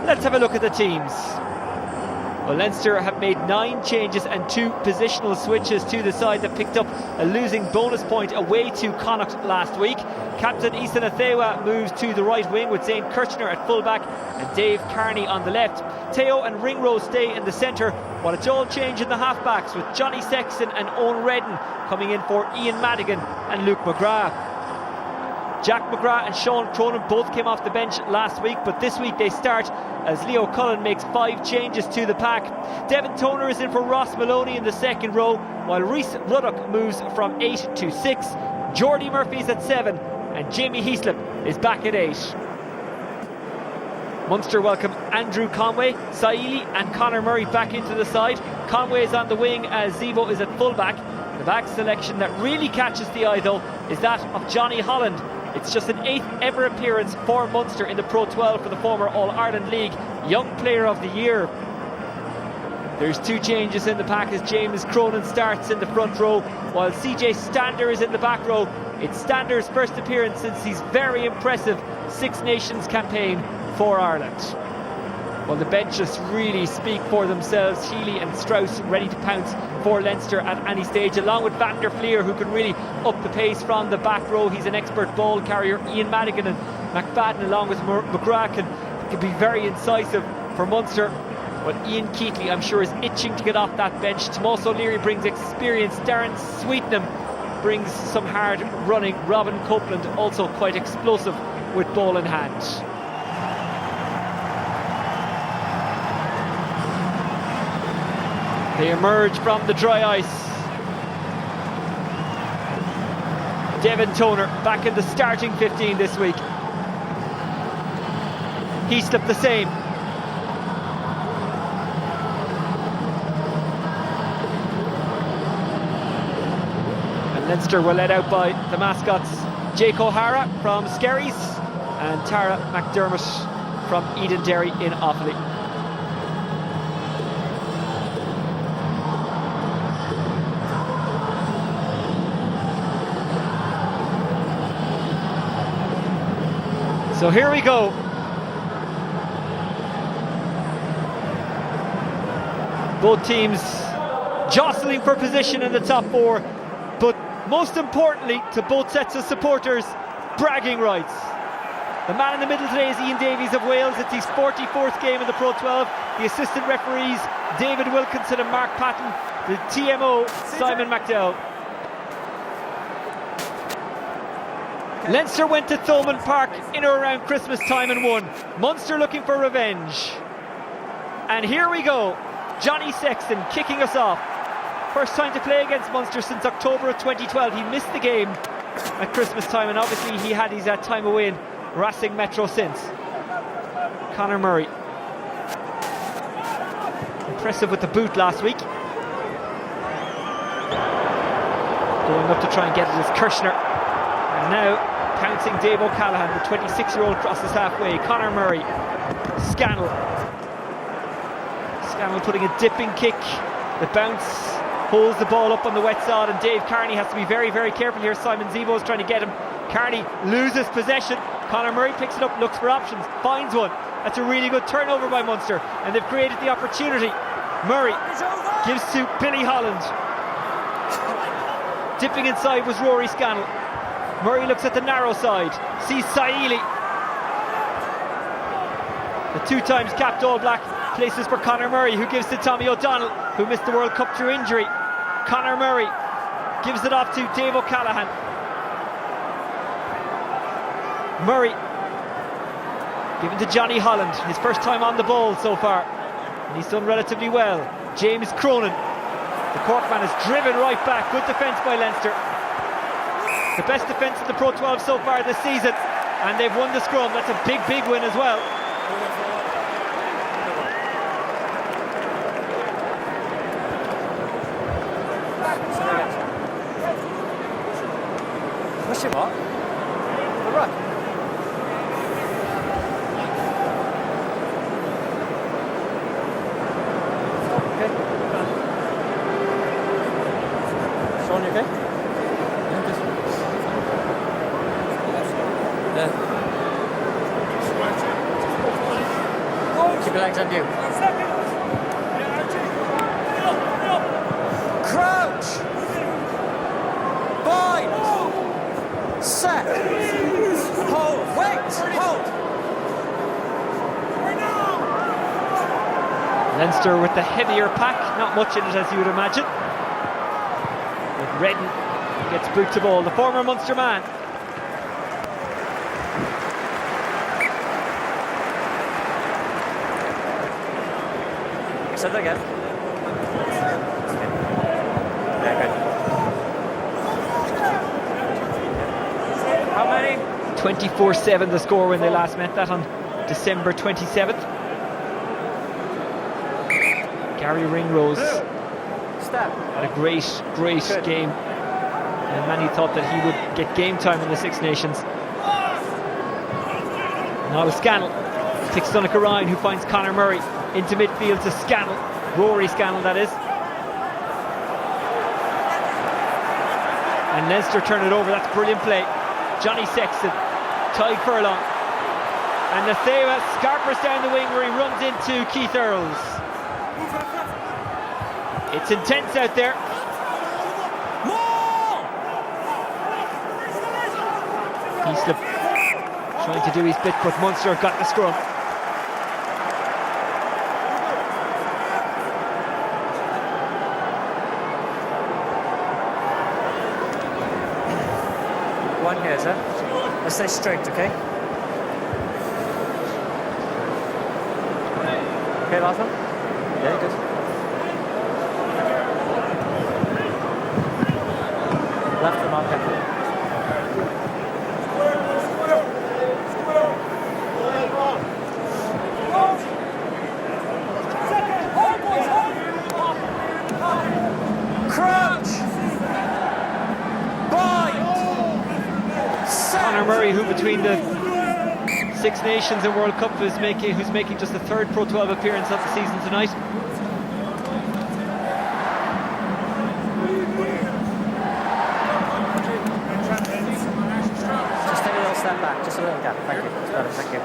Let's have a look at the teams. Well, Leinster have made 9 changes and 2 positional switches to the side that picked up a losing bonus point away to Connacht last week. Captain Isan Athewa moves to the right wing with Zane Kirchner at fullback and Dave Carney on the left. Teo and Ringrose stay in the centre, while it's all change in the halfbacks with Johnny Sexton and Owen Redden coming in for Ian Madigan and Luke McGrath. Jack McGrath and Sean Cronin both came off the bench last week, but this week they start as Leo Cullen makes 5 changes to the pack. Devin Toner is in for Ross Maloney in the second row, while Rhys Ruddock moves from 8 to 6. Jordy Murphy's at 7 and Jamie Heaslip is back at 8. Munster welcome Andrew Conway, Saili and Conor Murray back into the side. Conway is on the wing as Zebo is at fullback. The back selection that really catches the eye though is that of Johnny Holland. It's just an 8th ever appearance for Munster in the PRO12 for the former All-Ireland League Young Player of the Year. There's 2 changes in the pack as James Cronin starts in the front row, while CJ Stander is in the back row. It's Stander's first appearance since his very impressive Six Nations campaign for Ireland. Well, the benches really speak for themselves. Healy and Strauss ready to pounce for Leinster at any stage, along with Van der Fleer, who can really up the pace from the back row. He's an expert ball carrier. Ian Madigan and McFadden, along with McGrath, can be very incisive for Munster. But Ian Keatley, I'm sure, is itching to get off that bench. Tomas O'Leary brings experience. Darren Sweetnam brings some hard running. Robin Copeland also quite explosive with ball in hand. They emerge from the dry ice. Devin Toner back in the starting 15 this week. Heaslip the same. And Leinster were led out by the mascots Jake O'Hara from Skerries and Tara McDermott from Edenderry in Offaly. So here we go. Both teams jostling for position in the top 4, but most importantly to both sets of supporters, bragging rights. The man in the middle today is Ian Davies of Wales. It's his 44th game in the PRO12. The assistant referees, David Wilkinson and Mark Patton. The TMO, Simon McDowell. Leinster went to Thomond Park in or around Christmas time and won. Munster looking for revenge. And here we go. Johnny Sexton kicking us off. First time to play against Munster since October of 2012. He missed the game at Christmas time, and obviously he had his time away in Racing Metro since. Conor Murray. Impressive with the boot last week. Going up to try and get it is Kirchner. And now pouncing Dave O'Callaghan, the 26-year-old, crosses halfway. Conor Murray. Scannell putting a dipping kick. The bounce holds the ball up on the wet sod, and Dave Carney has to be very, very careful here. Simon Zebo is trying to get him. Carney loses possession. Conor Murray picks it up, looks for options, finds one. That's a really good turnover by Munster, and they've created the opportunity. Murray gives to Billy Holland. Dipping inside was Rory Scannell. Murray looks at the narrow side, sees Saili. The 2 times capped All Black places for Conor Murray, who gives to Tommy O'Donnell, who missed the World Cup through injury. Conor Murray gives it off to Dave O'Callaghan. Murray given to Johnny Holland, his first time on the ball so far, and he's done relatively well. James Cronin, the Corkman, is driven right back. Good defence by Leinster. The best defence in the PRO12 so far this season, and they've won the scrum. That's a big, big win as well. Question mark? The ruck. Okay. Sean, you okay? Yeah. Keep your legs on you. Crouch. Bind. Set. Hold. Wait. Hold. Leinster with the heavier pack, not much in it as you would imagine. But Redden gets boot to ball, the former Munster man. Say that again. How many? 24-7 the score when they last met, that on December 27th. Gary Ringrose had a great game, and many thought that he would get game time in the Six Nations. Now Scannell takes Donnacha Ryan, who finds Conor Murray into midfield to Scannell, Rory Scannell that is. And Leinster turn it over, that's brilliant play. Johnny Sexton, Tadhg Furlong, and Natheva scarpers down the wing where he runs into Keith Earls. It's intense out there. Heaslip trying to do his bit, but Munster got the scrum. One here, sir. Let's stay straight, okay? Okay, last one? Yeah, good. Left the marker. Crouch! Bind! Conor Murray, who between the Six Nations and World Cup who's making just the third Pro12 appearance of the season tonight. Just take a little step back, just a little gap. Thank you. That's better, thank you.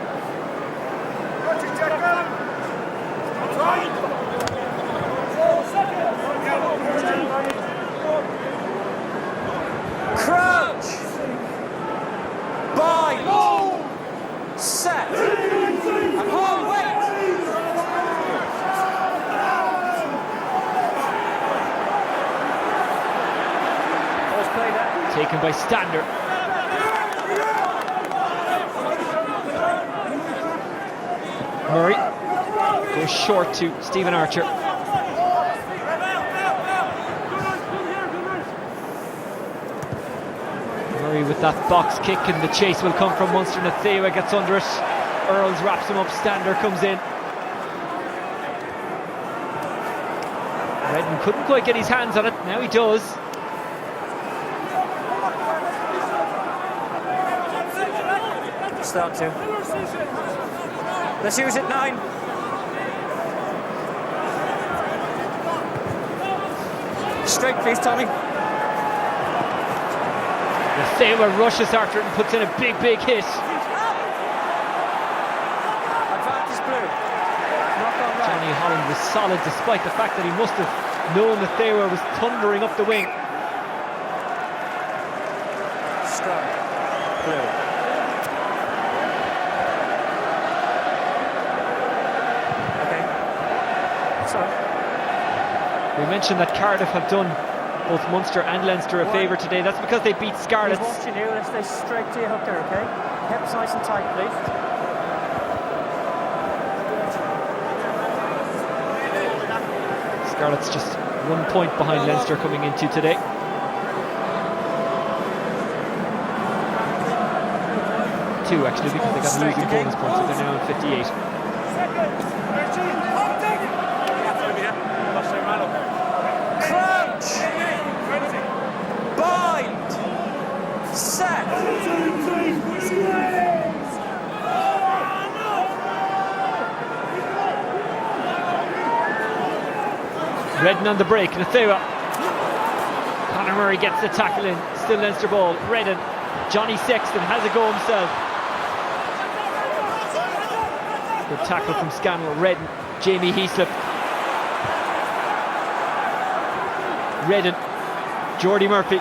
Crouch! Bind! Set! And hold, wait! Always play that. Taken by Stander. Murray goes short to Stephen Archer. Murray with that box kick, and the chase will come from Munster. Natheva gets under it. Earls wraps him up. Stander comes in. Redden couldn't quite get his hands on it. Now he does. Start to. Let's use it, 9. Straight, please, Tommy. Natheva rushes after it and puts in a big hit. Advantage blue. Knock on right. Johnny Holland was solid despite the fact that he must have known that Natheva was thundering up the wing. Scrum. Blue. We mentioned that Cardiff have done both Munster and Leinster a favour today. That's because they beat Scarlets. He's watching you. Let's stay straight to your hooker, okay? Hips nice and tight, please. Scarlets just 1 point behind Leinster coming into today. Two actually, because they got losing bonus points, so they're now on 58. Crouch! Bind! Set! Redden on the break, Natheva. Conor Murray gets the tackle in, still Leinster ball. Redden, Johnny Sexton has a go himself. Good tackle from Scannell. Redden, Jamie Heaslip. Redden, Jordy Murphy.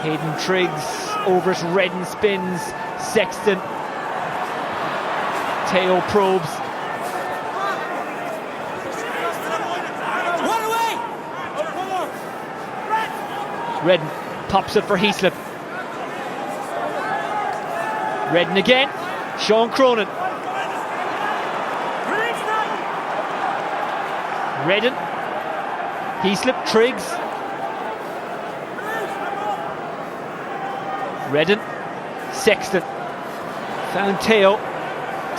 Hayden Triggs over it. Redden spins. Sexton. Teo probes. Redden pops it for Heaslip. Redden again. Sean Cronin. Redden. Heaslip. Triggs. Redden. Sexton. Found Teo.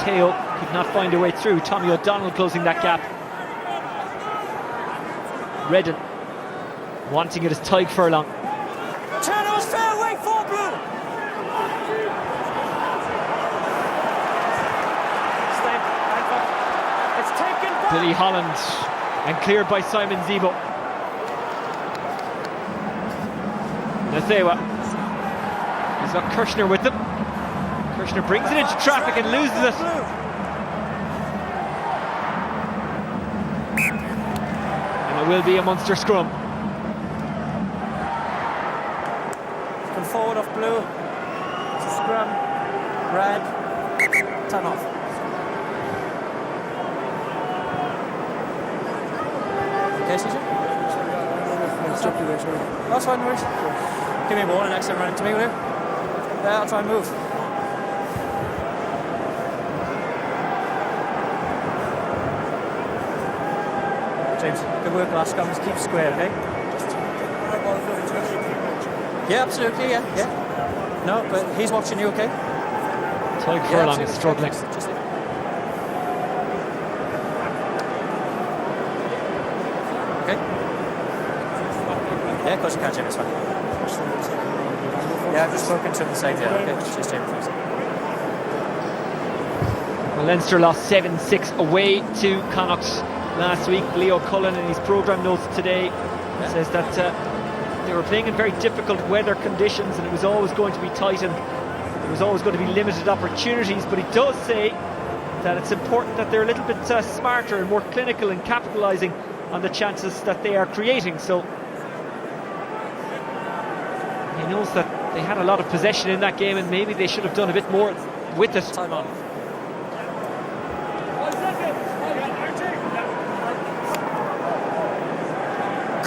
Teo could not find a way through. Tommy O'Donnell closing that gap. Redden wanting it as Tyke Furlong. Turnovers fair way for Blue. It's taken back. Billy Holland and cleared by Simon Zebo. Nathewa. He's got Kirshner with them. Kirshner brings it into traffic and loses it. And it will be a Munster scrum. Come forward off Blue. It's a scrum. Red. Turn off. Okay, CJ? That's fine, no worries. Give me a ball and next time run into me, will you? Yeah, I'll try and move. James, good work last scrum, just keep square, okay? Yeah, absolutely, yeah. No, but he's watching you, okay? Tyke Furlong is struggling. Okay. Yeah, of course you can, Jim, it's fine. Yeah, I've just spoken to him the same day, okay? Just Jim, please. Well, Leinster lost 7-6 away to Connacht last week. Leo Cullen in his programme notes today says that they were playing in very difficult weather conditions and it was always going to be tight and there was always going to be limited opportunities, but he does say that it's important that they're a little bit smarter and more clinical in capitalising on the chances that they are creating. So he knows that they had a lot of possession in that game and maybe they should have done a bit more with it. Time on.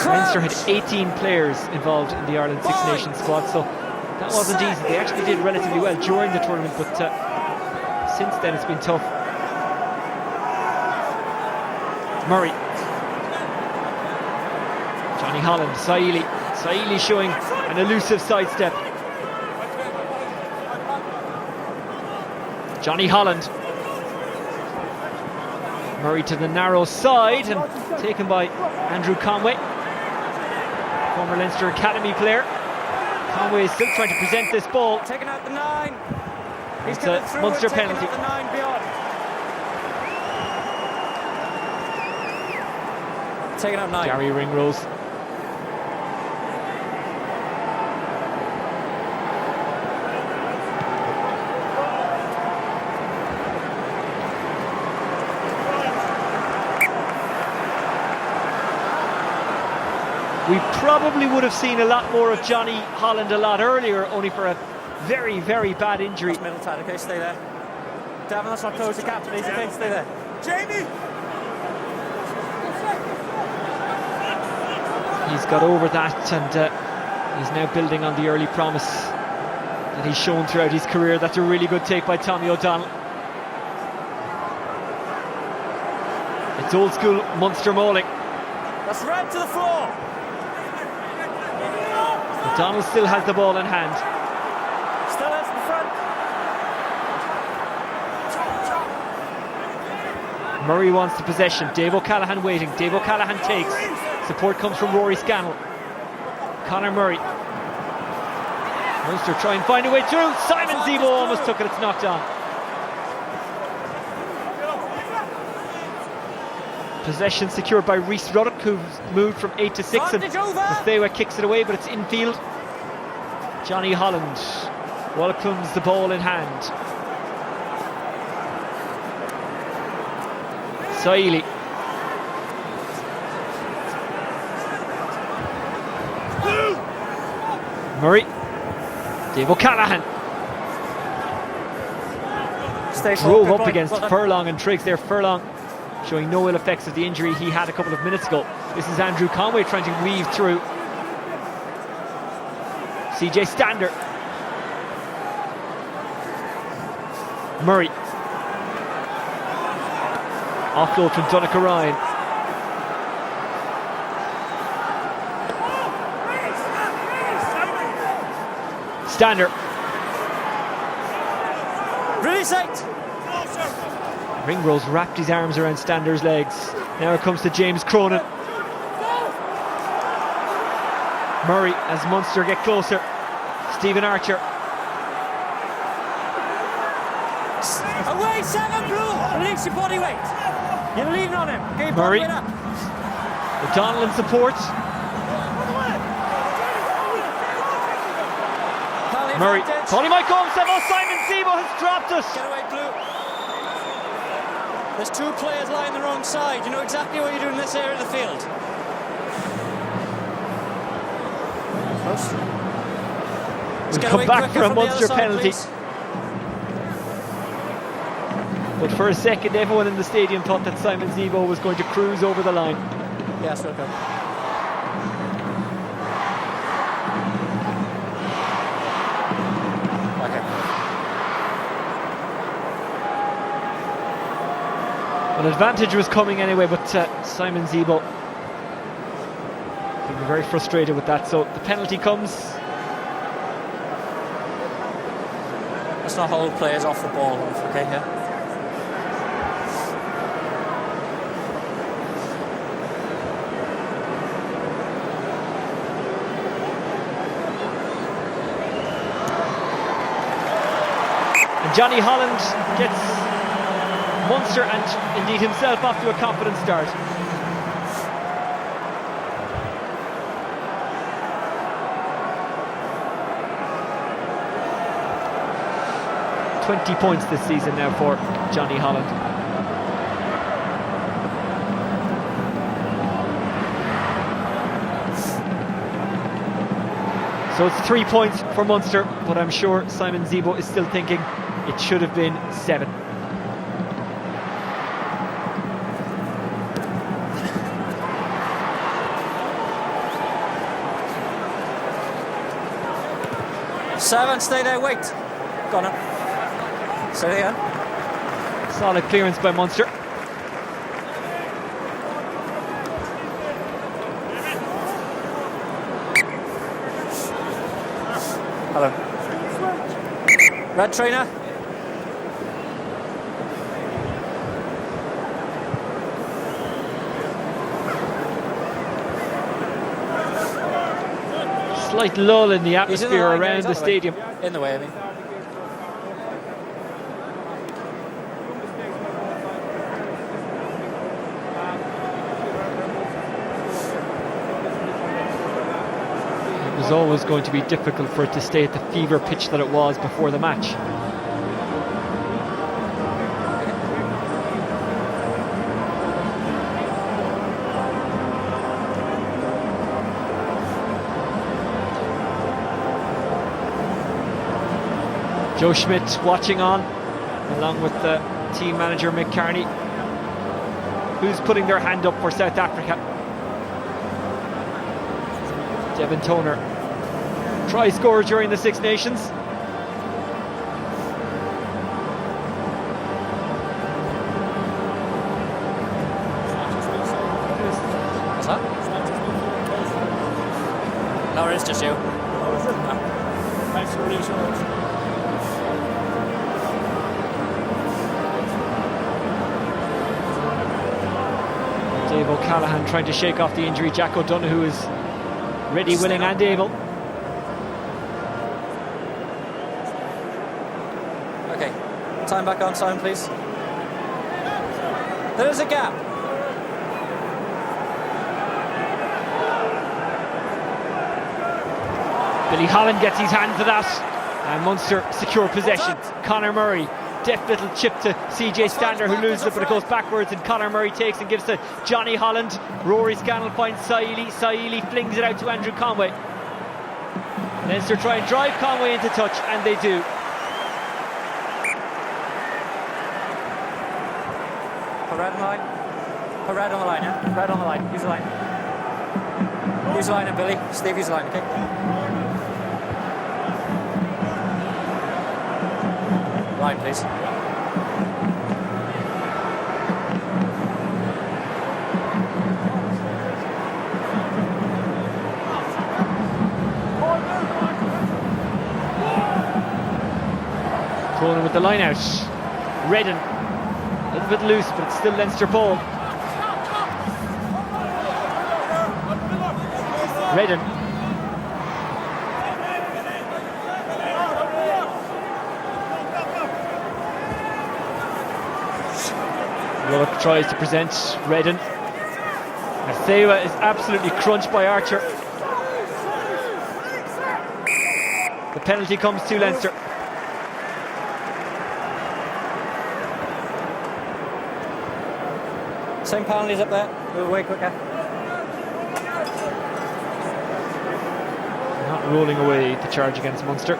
Leinster had 18 players involved in the Ireland Six Nations squad, so that wasn't easy. They actually did relatively well during the tournament, but since then it's been tough. Murray. Johnny Holland. Saili. Saili showing an elusive sidestep. Johnny Holland. Murray to the narrow side and taken by Andrew Conway, former Leinster Academy player. Conway is still trying to present this ball. Taking out the 9. It's a Munster penalty. The 9 beyond. Taking out 9. Gary Ringrose. We probably would have seen a lot more of Johnny Holland a lot earlier, only for a very, very bad injury. That's middle tight, okay, stay there. Davin, let's not close the gap, please, okay, stay there. Jamie! He's got over that and he's now building on the early promise that he's shown throughout his career. That's a really good take by Tommy O'Donnell. It's old school Munster mauling. That's red to the floor! O'Donnell still has the ball in hand. Still has the front. Murray wants the possession. Dave O'Callaghan waiting. Dave O'Callaghan takes. Support comes from Rory Scannell. Conor Murray. Munster try and find a way through. Simon Zebo almost took it. It's knocked on. Possession secured by Rhys Ruddock, who's moved from 8 to 6, and Nathewa kicks it away, but it's infield. Johnny Holland welcomes the ball in hand. Saili. Murray. Dave O'Callaghan. Drove up against Furlong and Triggs there. Furlong showing no ill effects of the injury he had a couple of minutes ago. This is Andrew Conway trying to weave through. CJ Stander. Murray. Offload from Donncha Ryan. Stander. Release it. Ringrose wrapped his arms around Stander's legs. Now it comes to James Cronin. Murray as Munster get closer. Stephen Archer. Away, 7 blue. Release your body weight. You're leaning on him. Okay, Murray. Up. O'Donnell in support. Murray. Tony might go himself. Oh, Simon Zebo has dropped it. Get away, blue. There's 2 players lying the wrong side. You know exactly what you're doing in this area of the field. We'll come back for a Munster penalty. Please. But for a second, everyone in the stadium thought that Simon Zebo was going to cruise over the line. Yes, welcome. An advantage was coming anyway, but Simon Zebo being very frustrated with that. So the penalty comes. Let's not hold players off the ball, okay? Yeah. And Johnny Holland gets Munster and indeed himself off to a confident start. "20 points this season now for Johnny Holland. So it's 3 points for Munster, but I'm sure Simon Zebo is still thinking it should have been 7. Seven, stay there, wait. Go on. Stay there. Solid clearance by Munster. Hello. Red trainer. Slight lull in the atmosphere around the stadium. In the way, I mean. It was always going to be difficult for it to stay at the fever pitch that it was before the match. Joe Schmidt watching on, along with the team manager Mick Carney, who's putting their hand up for South Africa. Devin Toner, try scorer during the Six Nations. What's that? No, it's just you. Thanks for reassurance. Dave O'Callaghan trying to shake off the injury. Jack O'Donoghue is ready, willing and able. Okay, time back on time, please. There is a gap. Billy Holland gets his hand to that, And Munster secure possession. Conor Murray, deft little chip to CJ Stander, who loses it, but it goes backwards, and Conor Murray takes and gives to Johnny Holland. Rory Scannell finds Saili flings it out to Andrew Conway. Leinster try and drive Conway into touch, and they do. Put red on the line. Put red on the line, yeah? Red on the line. Use the line. Use the line, and Billy. Steve, use the line, okay? Line, please. Thrown with the line out. Redden, a little bit loose, but it's still Leinster ball. Redden. Lubbock tries to present Redden. Aviva is absolutely crunched by Archer. The penalty comes to Leinster. Same penalties up there. Move away quicker. Not rolling away the charge against Munster.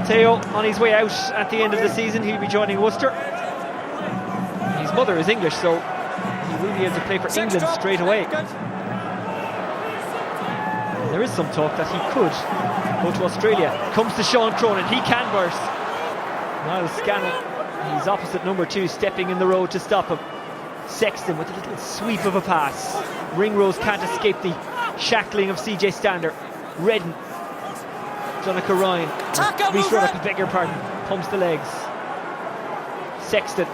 Theo on his way out at the end of the season. He'll be joining Worcester. His mother is English, so he will be able to play for England straight away. There is some talk that he could go to Australia. Comes to Sean Cronin, he can burst. Niall Scannell, he's opposite number 2, stepping in the road to stop him. Sexton with a little sweep of a pass. Ringrose can't escape the shackling of CJ Stander. Redden, Donica Ryan, Reece Ruddock, I beg your pardon, pumps the legs. Sexton,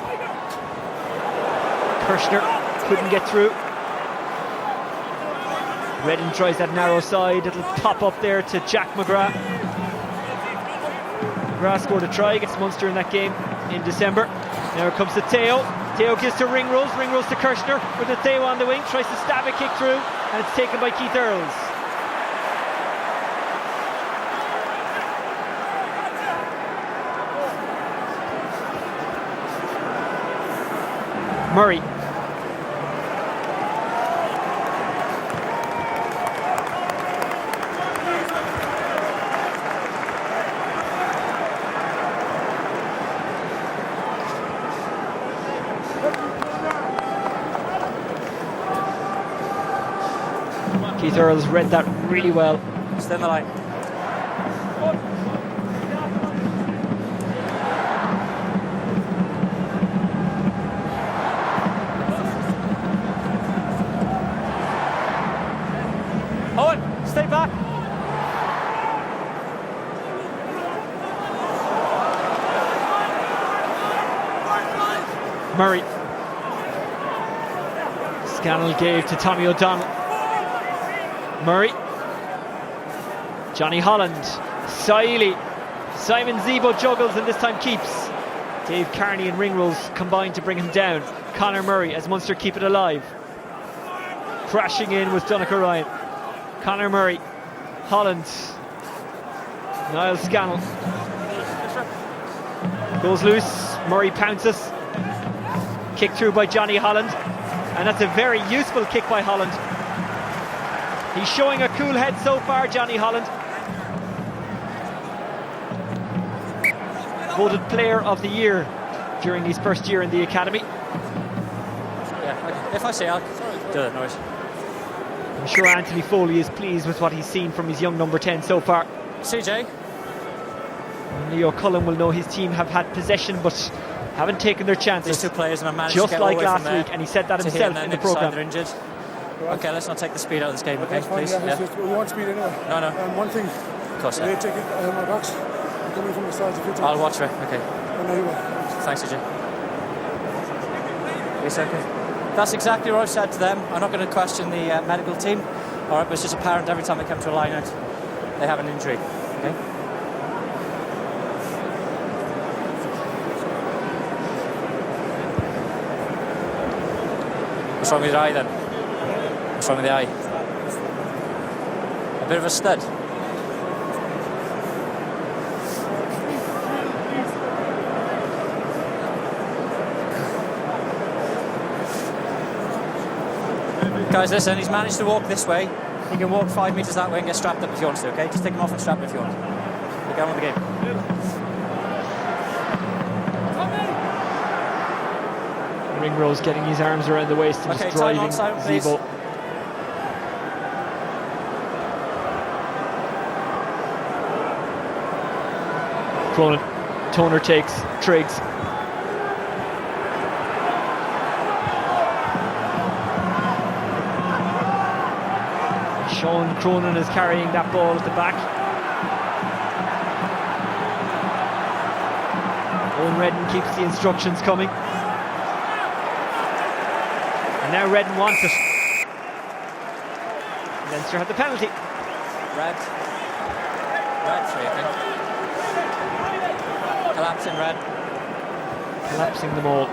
Kirshner couldn't get through. Redden tries that narrow side, it'll pop up there to Jack McGrath. McGrath scored a try against Munster in that game in December. Now it comes to Theo. Theo gives to Ringrose, Ringrose to Kirshner with the Theo on the wing, tries to stab a kick through, and it's taken by Keith Earls. Murray. Keith Earls read that really well. Stay in the line. Owen, stay back. Murray. Scannell gave to Tommy O'Donnell. Murray. Johnny Holland. Saili. Simon Zebo juggles and this time keeps. Dave Carney and Ringrose combine to bring him down. Conor Murray as Munster keep it alive. Crashing in with Donica Ryan. Conor Murray, Holland, Niall Scannell. Goes loose, Murray pounces. Kick through by Johnny Holland. And that's a very useful kick by Holland. He's showing a cool head so far, Johnny Holland. Voted Player of the Year during his first year in the academy. Yeah, okay. If I say I'll do it, noise. I'm sure Anthony Foley is pleased with what he's seen from his young number 10 so far. CJ. Leo Cullen will know his team have had possession but haven't taken their chances. These two players have managed just to get like all the way last from week, and he said that himself in the programme. They're injured. Okay, let's not take the speed out of this game, okay, please? Yeah. We want speed anyway. No. One thing, Of course, they take it my box. Coming from the sides of it. I'll watch it, okay. And there you go. Thanks, CJ. Yes, okay. That's exactly what I said to them. I'm not going to question the medical team. All right, but it's just apparent every time they come to a line out, they have an injury. Okay. What's wrong with your eye then? What's wrong with the eye? A bit of a stud. Guys, listen, he's managed to walk this way. He can walk 5 metres that way and get strapped up if he wants to, okay? Just take him off and strap him if you want. Get on with the game. Ringrose getting his arms around the waist and just driving Zivo. Cronin, Toner takes Triggs. Sean Cronin is carrying that ball at the back. Owen Redden keeps the instructions coming. And now Redden wants it. Leinster had the penalty. Red 3, I think. Collapsing Red. Collapsing them all.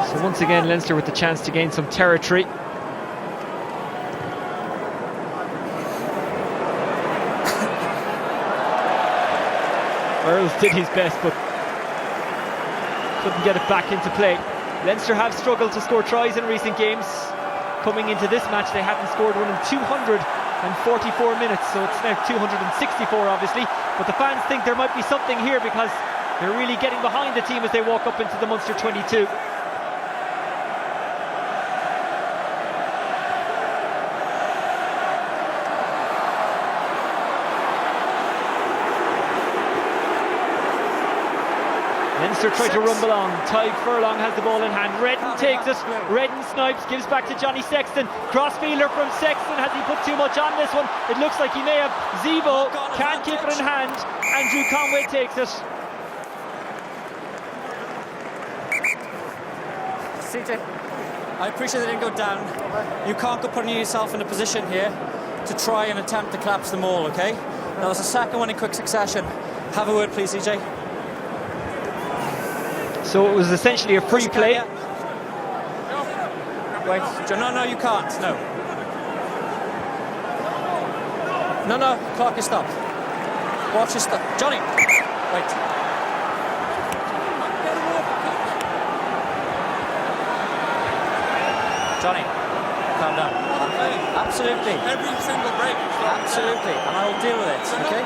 So once again Leinster with the chance to gain some territory. Earls did his best but couldn't get it back into play. Leinster have struggled to score tries in recent games. Coming into this match they hadn't scored one in 244 minutes, so it's now 264 obviously, but the fans think there might be something here because they're really getting behind the team as they walk up into the Munster 22. Leinster try to rumble on. Tyg Furlong has the ball in hand. Redden takes it. Redden snipes, gives back to Johnny Sexton. Crossfielder from Sexton. Has he put too much on this one? It looks like he may have. Zivo can't keep it in hand. Andrew Conway takes it. CJ, I appreciate they didn't go down. You can't go putting yourself in a position here to try and attempt to collapse them all, okay? That was the second one in quick succession. Have a word, please, CJ. So it was essentially a free play. Wait, no, you can't. No, clock is stopped. Watch your stop. Johnny, wait. Johnny, calm down. Absolutely. Every single break. Absolutely, and I will deal with it, okay?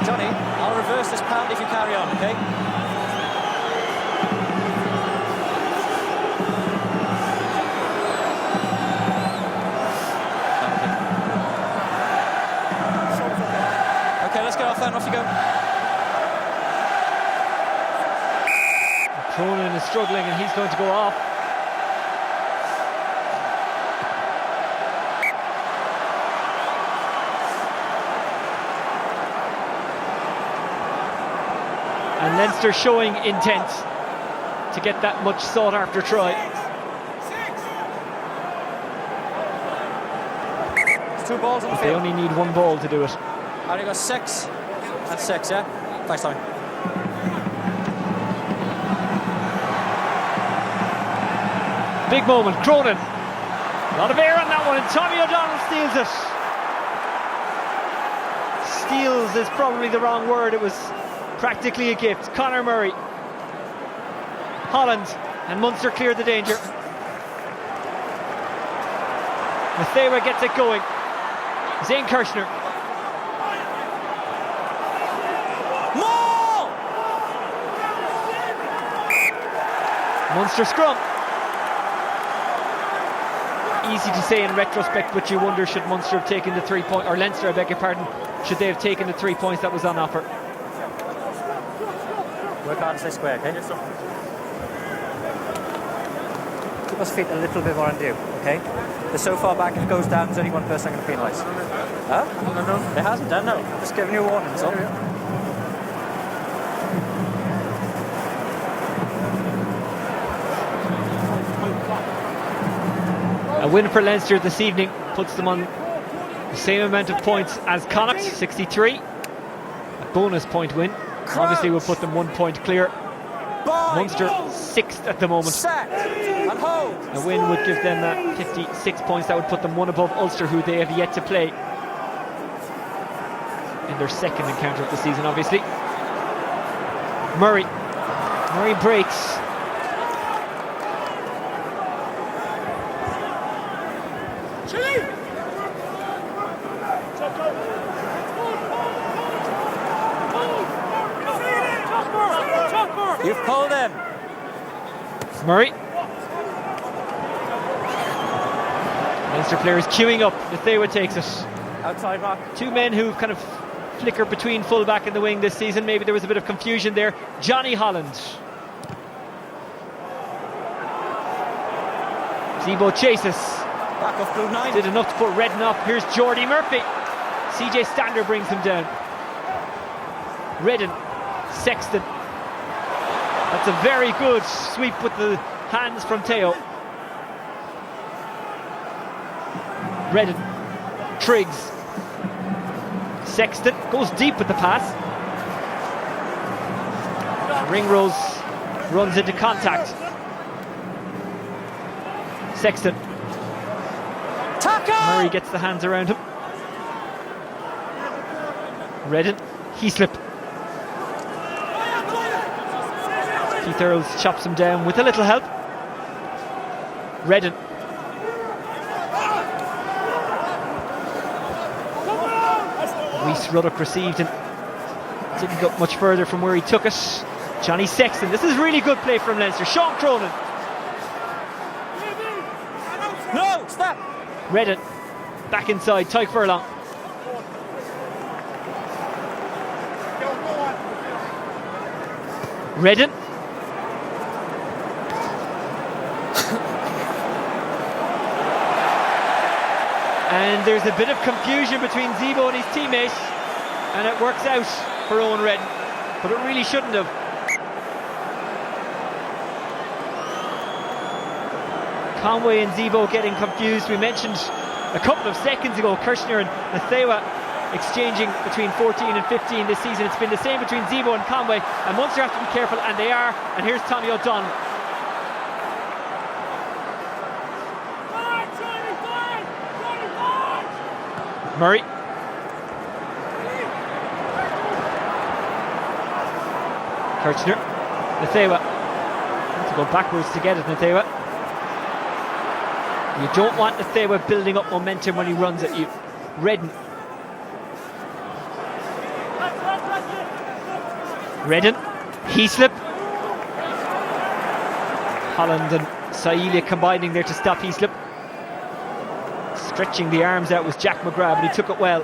Johnny, I'll reverse this penalty if you carry on, okay? Let's get off then, off you go. Cronin is struggling and he's going to go off. And Leinster showing intent to get that much sought after try. It's 2 balls on the They field. only need 1 ball to do it. Only got 6. That's 6, yeah? Thanks, Tommy. Big moment, Cronin. A lot of air on that one, and Tommy O'Donnell steals it. Steals is probably the wrong word, it was practically a gift. Conor Murray. Holland and Munster clear the danger. Mathewa gets it going. Zane Kirshner. Munster scrum. Easy to say in retrospect, but you wonder should Munster have taken the 3 point, or Leinster, I beg your pardon, should they have taken the 3 points that was on offer? Work hard and stay square, okay? Yes, sir. Keep us feet a little bit more on due, okay? They're so far back, if it goes down, there's only one person going to penalise. Huh? No. It hasn't done, no. Just giving you a warning, that's all. win for Leinster this evening puts them on the same amount of points as Connacht, 63. A bonus point win obviously will put them 1 point clear. Munster 6th at the moment. A win would give them 56 points. That would put them one above Ulster, who they have yet to play in their second encounter of the season, obviously. Murray breaks. You've pulled him. Murray. Leinster players queuing up. Nathewa takes it. Outside mark. Two men who've kind of flickered between fullback and the wing this season. Maybe there was a bit of confusion there. Johnny Holland. Zebo chases. Back off blue 9. Did enough to put Redden up. Here's Jordy Murphy. CJ Stander brings him down. Redden. Sexton. That's a very good sweep with the hands from Teo. Redden. Triggs. Sexton goes deep with the pass. Ringrose runs into contact. Sexton. Tackle! Murray gets the hands around him. Redden. Heaslip. Keith Earls chops him down with a little help. Redden. Rhys Ruddock received and didn't go much further from where he took it. Johnny Sexton. This is really good play from Leinster. Sean Cronin. No, stop. Redden. Back inside. Tyke Furlong. Redden. And there's a bit of confusion between Zebo and his teammate, and it works out for Owen Redden, but it really shouldn't have. Conway and Zebo getting confused. We mentioned a couple of seconds ago Kirshner and Nathewa exchanging between 14 and 15 this season. It's been the same between Zebo and Conway, and Munster have to be careful, and they are. And here's Tommy O'Donnell. Murray. Kirchner. Nathewa. To go backwards to get it, Nathewa. You don't want Nathewa building up momentum when he runs at you. Redden. Redden. Heaslip. Holland and Saïlia combining there to stop Heaslip. Stretching the arms out was Jack McGrath, but he took it well.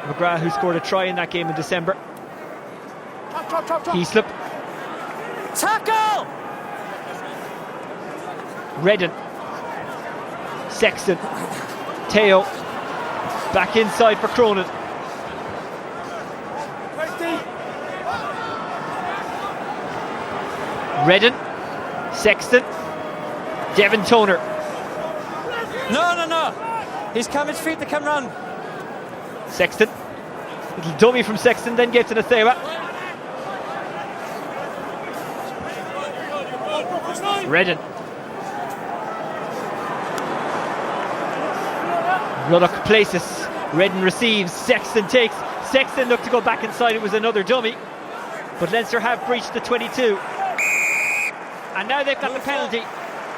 McGrath, who scored a try in that game in December. Heaslip. Tackle! Redden. Sexton. Teo. Back inside for Cronin. Redden. Sexton. Devin Toner. No. He's come his feet to come run. Sexton. Little dummy from Sexton, then gets to Nathewa. Redden. Ruddock places. Redden receives. Sexton takes. Sexton looked to go back inside. It was another dummy. But Leinster have breached the 22. And now they've got the penalty.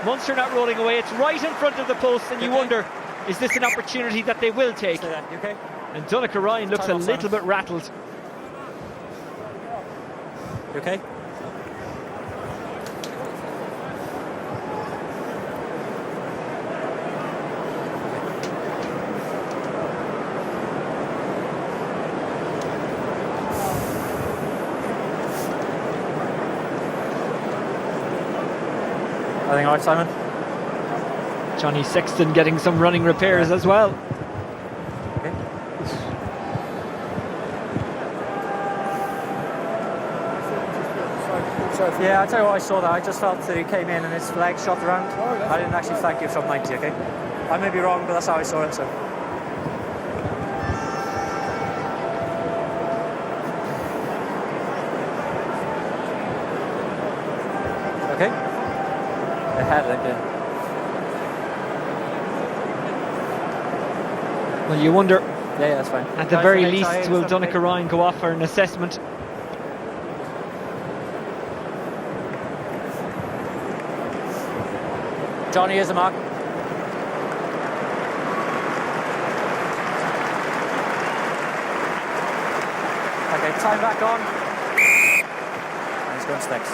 Munster not rolling away. It's right in front of the post, and you wonder, is this an opportunity that they will take? You okay? And Donncha Ryan looks a little bit rattled. You okay? Everything all right, Simon? Johnny Sexton getting some running repairs as well. Okay. shot. Yeah, I'll tell you what, I saw that. I just felt that he came in and his legs shot the round. Oh, yeah. I didn't actually thank you from 90, okay? I may be wrong, but that's how I saw it, so. Okay. Ahead, I think. Well, you wonder, Yeah, that's fine. at the Guys, very okay, least, try will something. Donncha Ryan go off for an assessment? Johnny is a mark. Okay, time back on. And he's going sticks.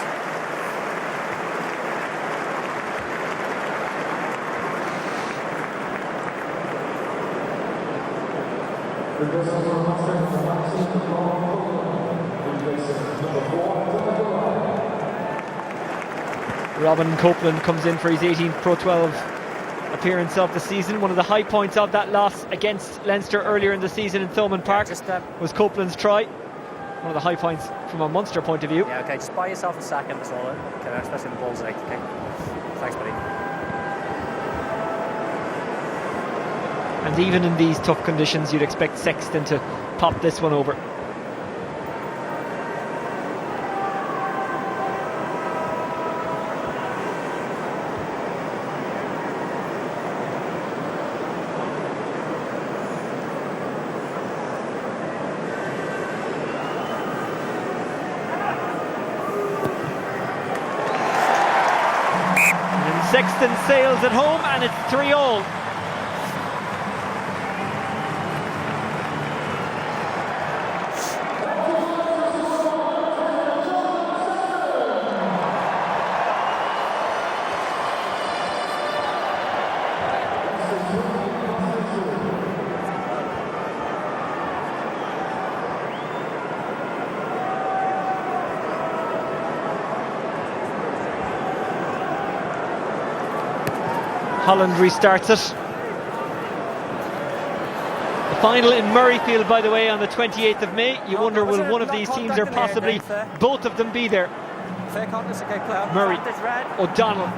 Robin Copeland comes in for his 18th Pro12 appearance of the season. One of the high points of that loss against Leinster earlier in the season in Thomond Park was Copeland's try. One of the high points from a Munster point of view. Yeah, okay, just buy yourself a second, that's all. Okay, especially in the ball's late, okay? Thanks, buddy. And even in these tough conditions, you'd expect Sexton to pop this one over. Sexton sails at home and it's 3-all. Holland restarts it. The final in Murrayfield, by the way, on the 28th of May. You wonder, will one of these teams, or possibly both of them, be there? Fair contest, okay, player. Murray, O'Donnell.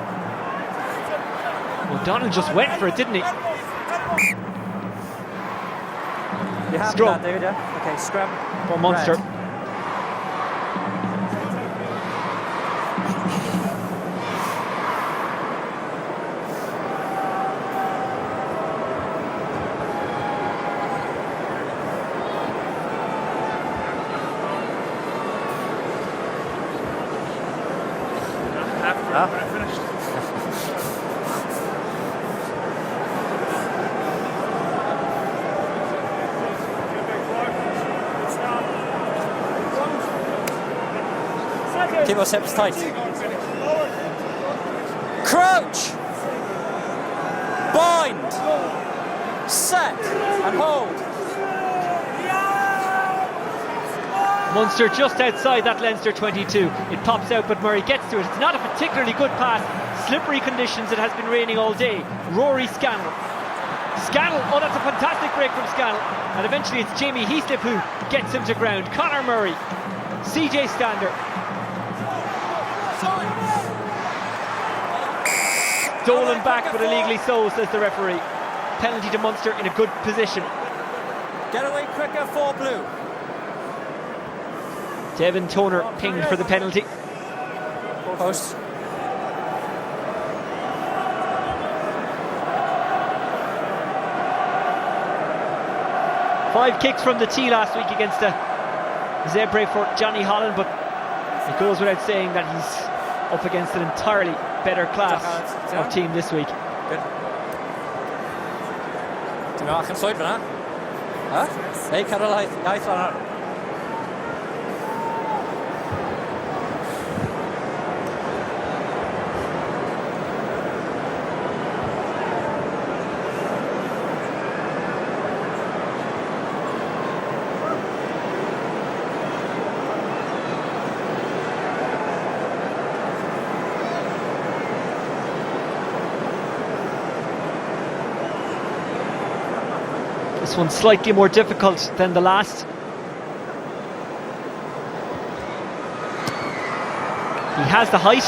O'Donnell just went for it, didn't he? You have Scrum. that, David, yeah? Okay, scrum. For Munster. Red. Keep those hips tight. Crouch! Bind! Set! And hold! Munster just outside that Leinster 22. It pops out, but Murray gets to it. It's not a particularly good pass. Slippery conditions, it has been raining all day. Rory Scannell. Scannell, oh, that's a fantastic break from Scannell. And eventually it's Jamie Heaslip who gets him to ground. Conor Murray. CJ Stander. Stolen back, but illegally so, says the referee. Penalty to Munster in a good position. Get away quicker, 4 blue. Devin Toner pinged for the penalty. Post. Five kicks from the tee last week against a Zebre for Johnny Holland, but it goes without saying that he's up against an entirely better class of team this week. Good. Ti'n meddwl ac yn llwyd fyna? Ha? Ei, Carol iaith fan'na. This one's slightly more difficult than the last. He has the height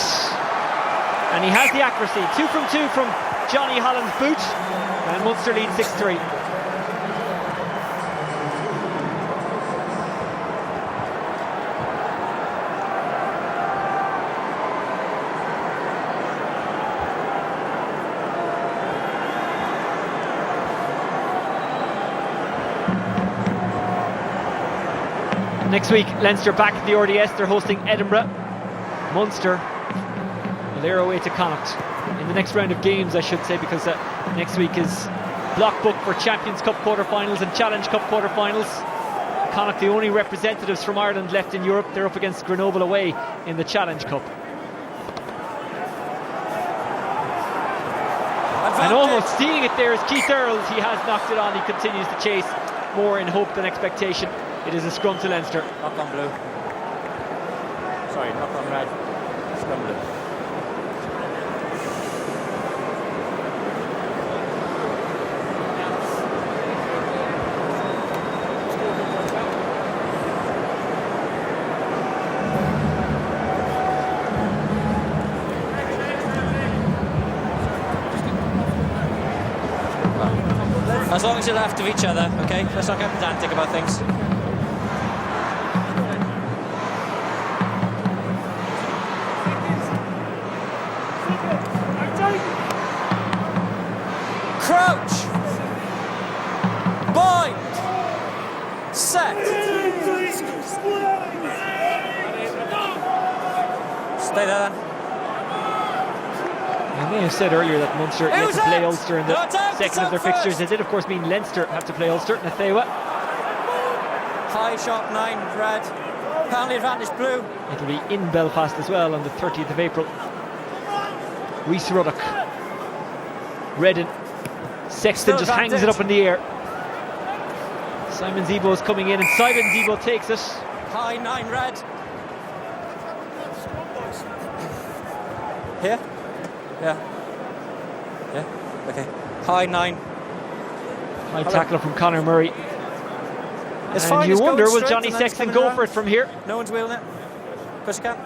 and he has the accuracy. 2 from 2 from Johnny Holland's boot, and Munster lead 6-3. Next week, Leinster back at the RDS. They're hosting Edinburgh. Munster, they're away to Connacht in the next round of games, I should say, because next week is block book for Champions Cup quarterfinals and Challenge Cup quarterfinals. Connacht, the only representatives from Ireland left in Europe. They're up against Grenoble away in the Challenge Cup. And almost seeing it there is Keith Earls. He has knocked it on. He continues to chase, more in hope than expectation. It is a scrum to Leinster. Knock on blue. Sorry, knock on red. Scrum blue. As long as you're left of each other, okay? Let's not get pedantic about things. Crouch! Bind! Set! Stay there then. I may have said earlier that Munster yet to play Ulster in the second of their fixtures. It did of course mean Leinster have to play Ulster. Nathewa. High shot 9, red. Penalty advantage blue. It'll be in Belfast as well on the 30th of April. Reese Ruddock. Redden. Sexton just hangs it up in the air. Simon Zebo is coming in and Simon Zebo takes it. High 9, red. Here? Yeah. Yeah, okay. High 9. High tackler from Conor Murray. It's and fine, you it's wonder, going will straight Johnny and then it's Sexton coming go around. for it from here? No one's wheeling it. Of course you can.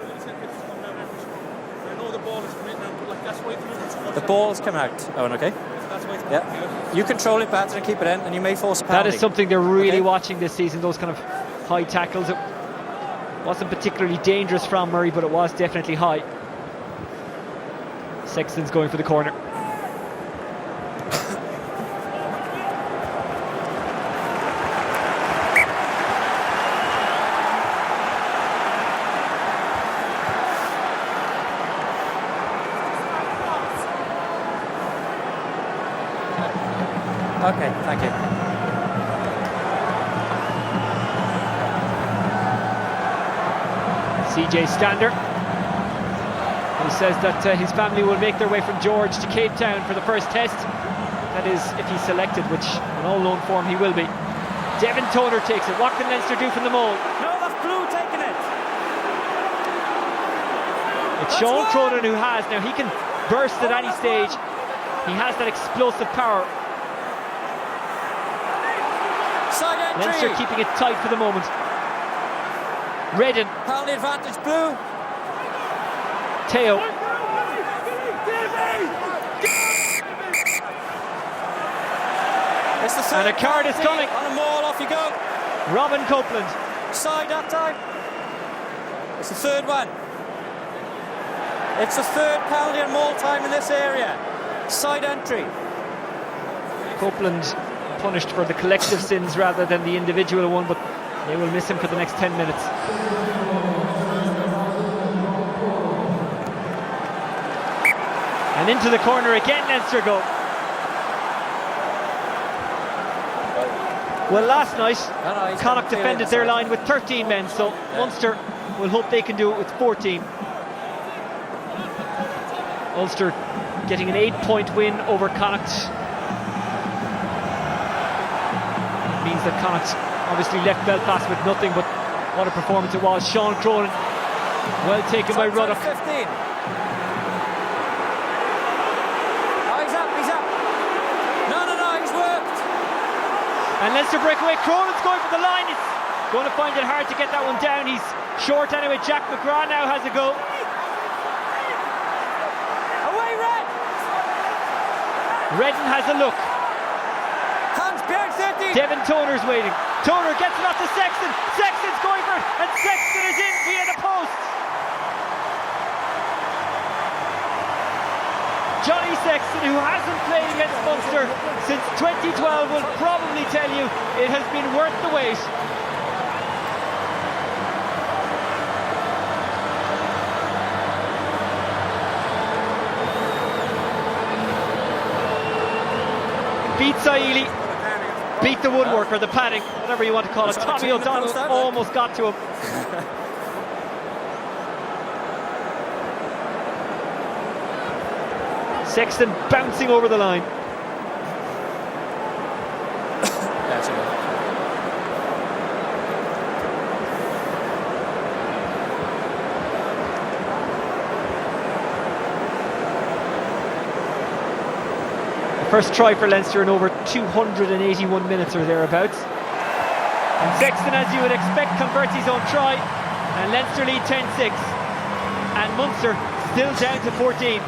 The ball's coming out, Owen, okay? Yeah. You control it better and keep it in, and you may force a penalty. That is something they're really watching this season, those kind of high tackles. It wasn't particularly dangerous from Murray, but it was definitely high. Sexton's going for the corner. Okay, thank you. CJ Stander, who says that his family will make their way from George to Cape Town for the first test. That is, if he's selected, which in all known form he will be. Devin Toner takes it. What can Leinster do from the mole? No, that's blue taking it. It's Sean Cronin who has. Now he can burst at any stage. He has that explosive power. Side entry. Leinster keeping it tight for the moment. Redden. Penalty advantage blue. Teo. It's the third And a card is coming. On a maul, off you go. Robin Copeland. Side that time. It's the third one. It's the third penalty and maul time in this area. Side entry. Copeland punished for the collective sins rather than the individual one, but they will miss him for the next 10 minutes. And into the corner again, Leinster go. Well, last night Connacht defended their line with 13 men, so Munster will hope they can do it with 14. Ulster getting an 8-point win over Connacht. Means that Connacht obviously left Belfast with nothing, but what a performance it was. Sean Cronin, well taken by Ruddock. 15. Oh, he's up. No, he's worked. And Leinster breakaway. Cronin's going for the line. He's going to find it hard to get that one down. He's short anyway. Jack McGrath now has a go. Redden has a look. Hands behind 50. Devin Toner's waiting. Toner gets it off to Sexton. Sexton's going for it, and Sexton is in via the post. Johnny Sexton, who hasn't played against Munster since 2012, will probably tell you it has been worth the wait. Beat Saili, beat the woodwork or the padding, whatever you want to call it. Tommy O'Donnell almost got to him. Sexton bouncing over the line. First try for Leinster in over 281 minutes or thereabouts. And Sexton, as you would expect, converts his own try, and Leinster lead 10-6. And Munster still down to 14.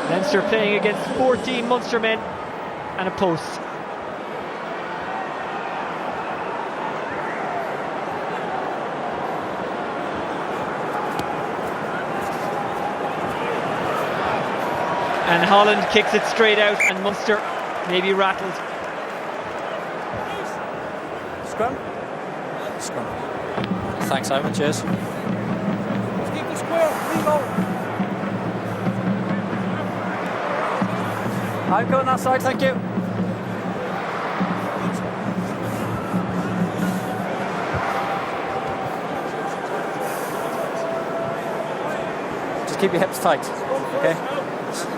Leinster playing against 14 Munster men and a post. And Holland kicks it straight out, and Munster maybe rattled. Scrum. Thanks, Simon. Cheers. Let's keep the square. Reload. I'm going that side, thank you. Just keep your hips tight, okay?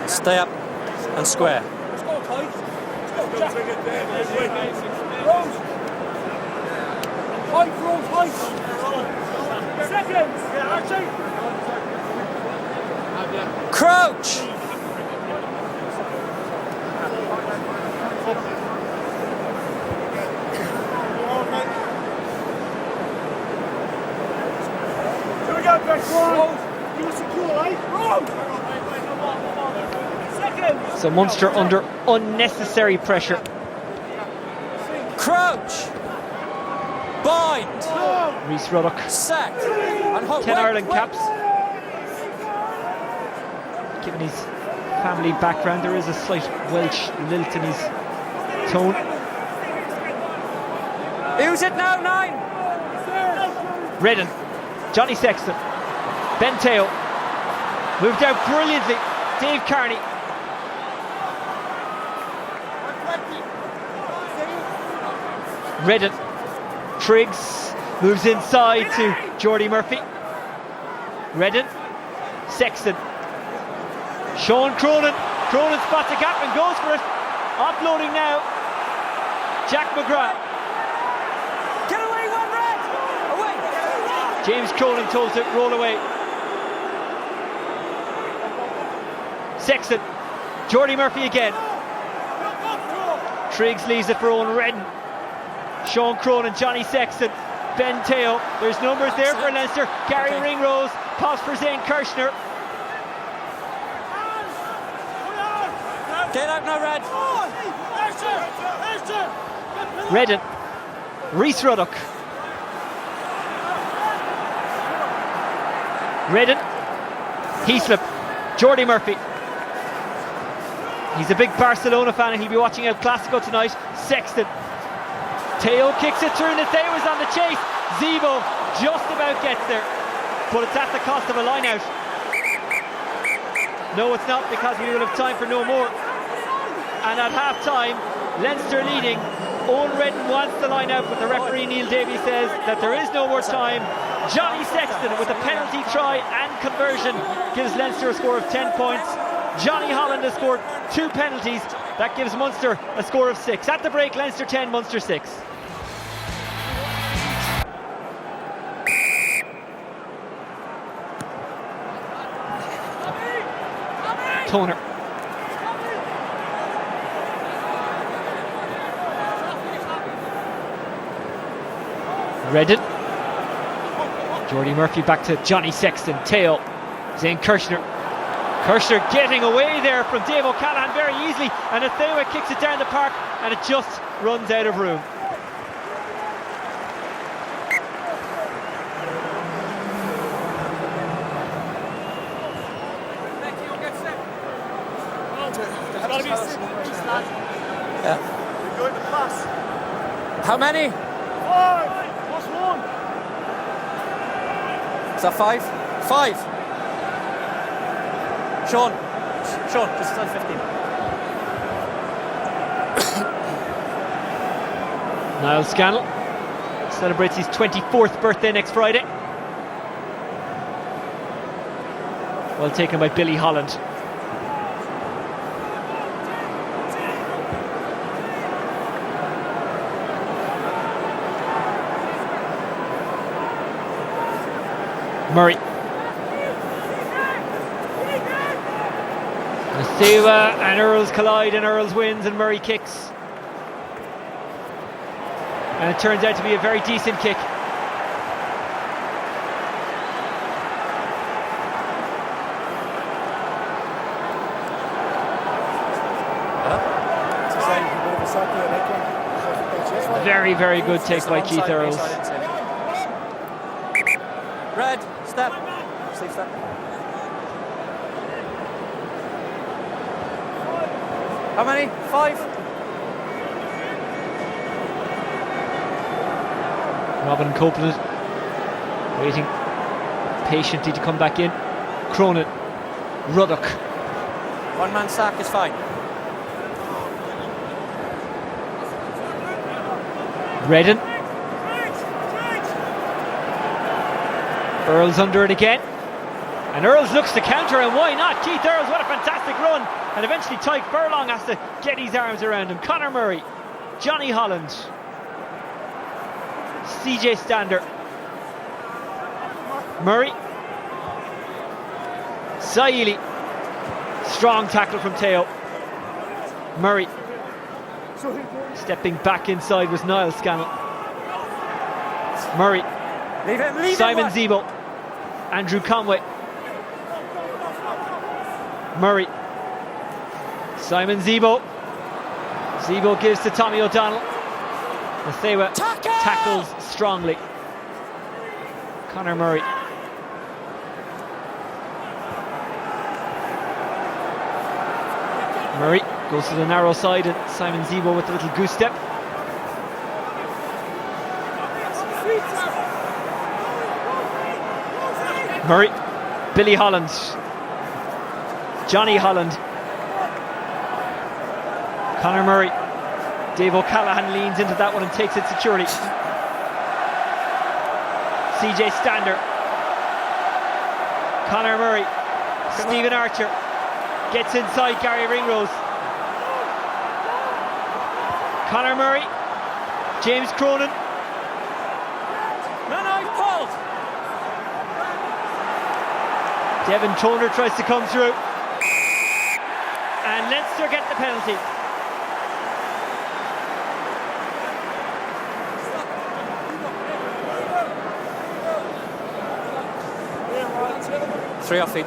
Stay up and square. Let's go tight. Let's go, Jack. Rose. Height, Rose, height. Seconds. Yeah, Archie. Crouch. Here we go, back one. Give us a cool, eh? Rose. Seconds. So Munster under unnecessary pressure. Crouch. Bind. Rhys Ruddock, Set. And 10 Ireland caps. Given his family background, there is a slight Welsh lilt in his tone. Use it now, 9. Redden, Johnny Sexton, Ben Teo, moved out brilliantly. Dave Carney. Redden, Triggs moves inside to Jordy Murphy. Redden, Sexton, Sean Cronin. Cronin spots a gap and goes for it. Offloading now, Jack McGrath. Get away, one red. Away. James Cronin told to roll away. Sexton, Jordy Murphy again. Triggs leaves it for Owen Redden. Sean Cronin, Johnny Sexton, Ben Teo. There's numbers there for Leinster. Gary Ringrose pops for Zane Kirshner. Get out now, Red. Redden, Rhys Ruddock. Redden, Heaslip, Jordy Murphy. He's a big Barcelona fan and he'll be watching El Clasico tonight. Sexton. Teo kicks it through and Teo is on the chase. Zebo just about gets there, but it's at the cost of a line out. No, it's not, because we will have time for no more. And at half time, Leinster leading. Owen Redden wants the line out, but the referee Neil Davies says that there is no more time. Johnny Sexton with a penalty try and conversion gives Leinster a score of 10 points. Johnny Holland has scored 2 penalties. That gives Munster a score of 6. At the break, Leinster 10, Munster 6. Toner. Redden. Jordy Murphy back to Johnny Sexton. Teo. Zane Kirshner. Kirshner getting away there from Dave O'Callaghan very easily, and Athewa kicks it down the park and it just runs out of room. Yeah. How many? 5 plus 1. Is that 5? 5. Sean, just on 15. Niall Scannell celebrates his 24th birthday next Friday. Well taken by Billy Holland. Murray. Aviva and Earls collide, and Earls wins and Murray kicks. And it turns out to be a very decent kick. Very, very good take by Keith Earls. Red, step. Sleep step. How many? 5? Robin Copeland waiting patiently to come back in. Cronin. Ruddock. 1 man sack is fine. Redden. Earls under it again. And Earls looks to counter, and why not? Keith Earls, what a fantastic run. And eventually Tyke Furlong has to get his arms around him. Conor Murray. Johnny Holland. CJ Stander. Murray. Saili. Strong tackle from Teo. Murray. Stepping back inside was Niall Scannell. Murray. Leave Simon Zebo. Andrew Conway. Murray. Simon Zebo. Zebo gives to Tommy O'Donnell. Athewa tackles strongly. Conor Murray. Murray goes to the narrow side, and Simon Zebo with a little goose step. Murray. Billy Holland. Johnny Holland. Conor Murray. Dave O'Callaghan leans into that one and takes it securely. CJ Stander. Conor Murray. Stephen Archer gets inside Gary Ringrose. Conor Murray. James Cronin. No, he's pulled. Devin Toner tries to come through. And Leinster get the penalty. Three off feet.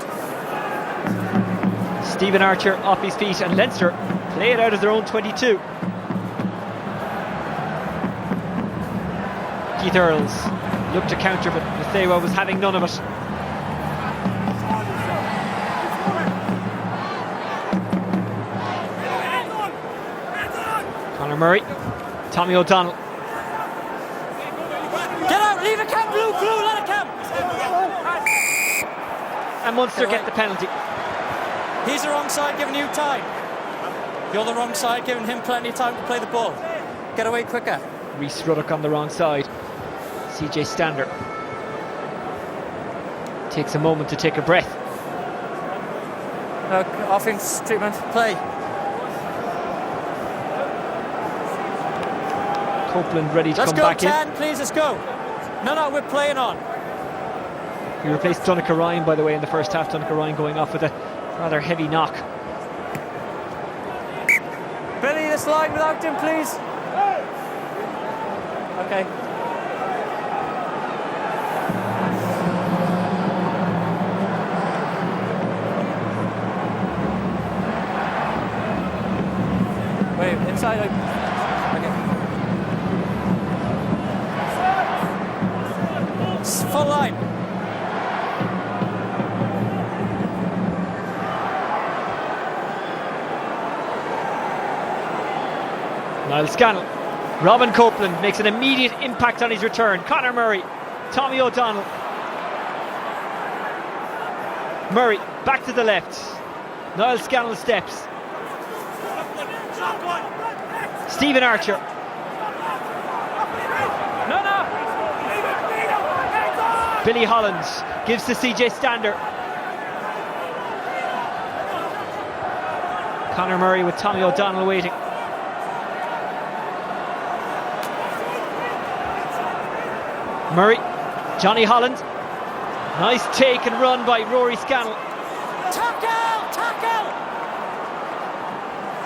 Stephen Archer off his feet, and Leinster play it out of their own 22. Keith Earls looked to counter, but Athewa was having none of it. Conor Murray. Tommy O'Donnell. Get out, leave it, Cam, blue, let it, Cam. And Munster get the penalty. He's the wrong side, giving you time. You're the wrong side, giving him plenty of time to play the ball. Get away quicker. Rhys Ruddock on the wrong side. CJ Stander takes a moment to take a breath. Offense treatment, play. Copeland ready to Let's come go, back 10, in. please, let's go. No, we're playing on. He replaced Donica Ryan, by the way, in the first half. Donica Ryan going off with a rather heavy knock. Billy, this line without him, please. Okay. Wait, inside. Okay. Full line. Niall Scannell. Robin Copeland makes an immediate impact on his return. Conor Murray. Tommy O'Donnell. Murray back to the left. Niall Scannell steps. Stephen Archer. Billy Holland gives to CJ Stander. Conor Murray with Tommy O'Donnell waiting. Murray, Johnny Holland. Nice take and run by Rory Scannell. Tackle!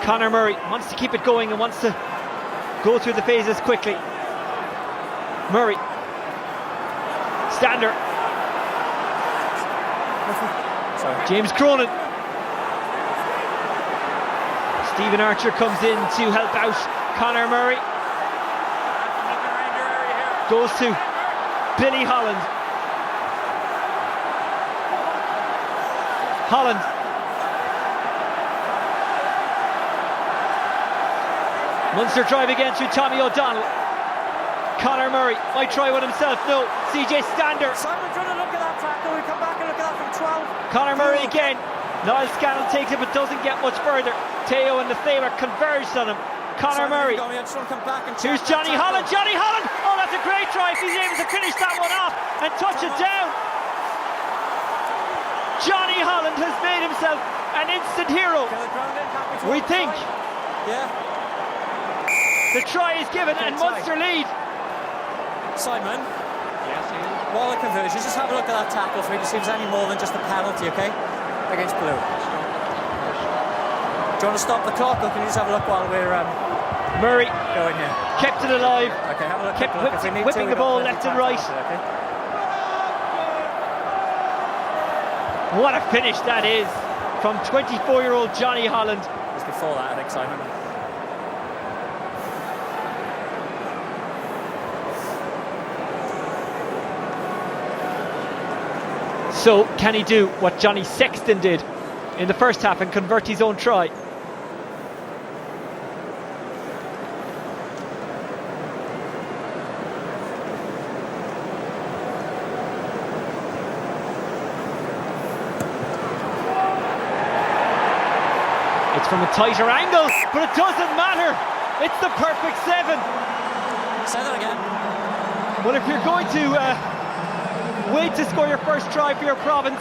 Conor Murray wants to keep it going and wants to go through the phases quickly. Murray. Stander. Sorry. James Cronin. Stephen Archer comes in to help out Conor Murray. Goes to Billy Holland. Holland. Munster drive again through Tommy O'Donnell. Conor Murray might try one himself. No. CJ Stander. Simon's going to look at that tackle. We come back and look at that from 12. Conor Murray again. Niall Scannell takes it but doesn't get much further. Teo and the Thaler converged on him. Conor Murray. Here's Johnny Holland. Johnny Holland. Oh, that's a great try if he's able to finish that one off and touch it down. Johnny Holland has made himself an instant hero. We think. Yeah. The try is given and Munster lead. Simon. Yes, while the conversion, just have a look at that tackle for me to see if there's any more than just a penalty, okay? Against Blue. Do you want to stop the clock or can you just have a look while we're Murray going here? Kept it alive. Okay, have a look. Kept whipping the ball left and right. Okay. What a finish that is from 24-year-old Johnny Holland. Just before that, I think, Simon. So, can he do what Johnny Sexton did in the first half and convert his own try? It's from a tighter angle, but it doesn't matter. It's the perfect 7. Say that again. Well, if you're going to wait to score your first try for your province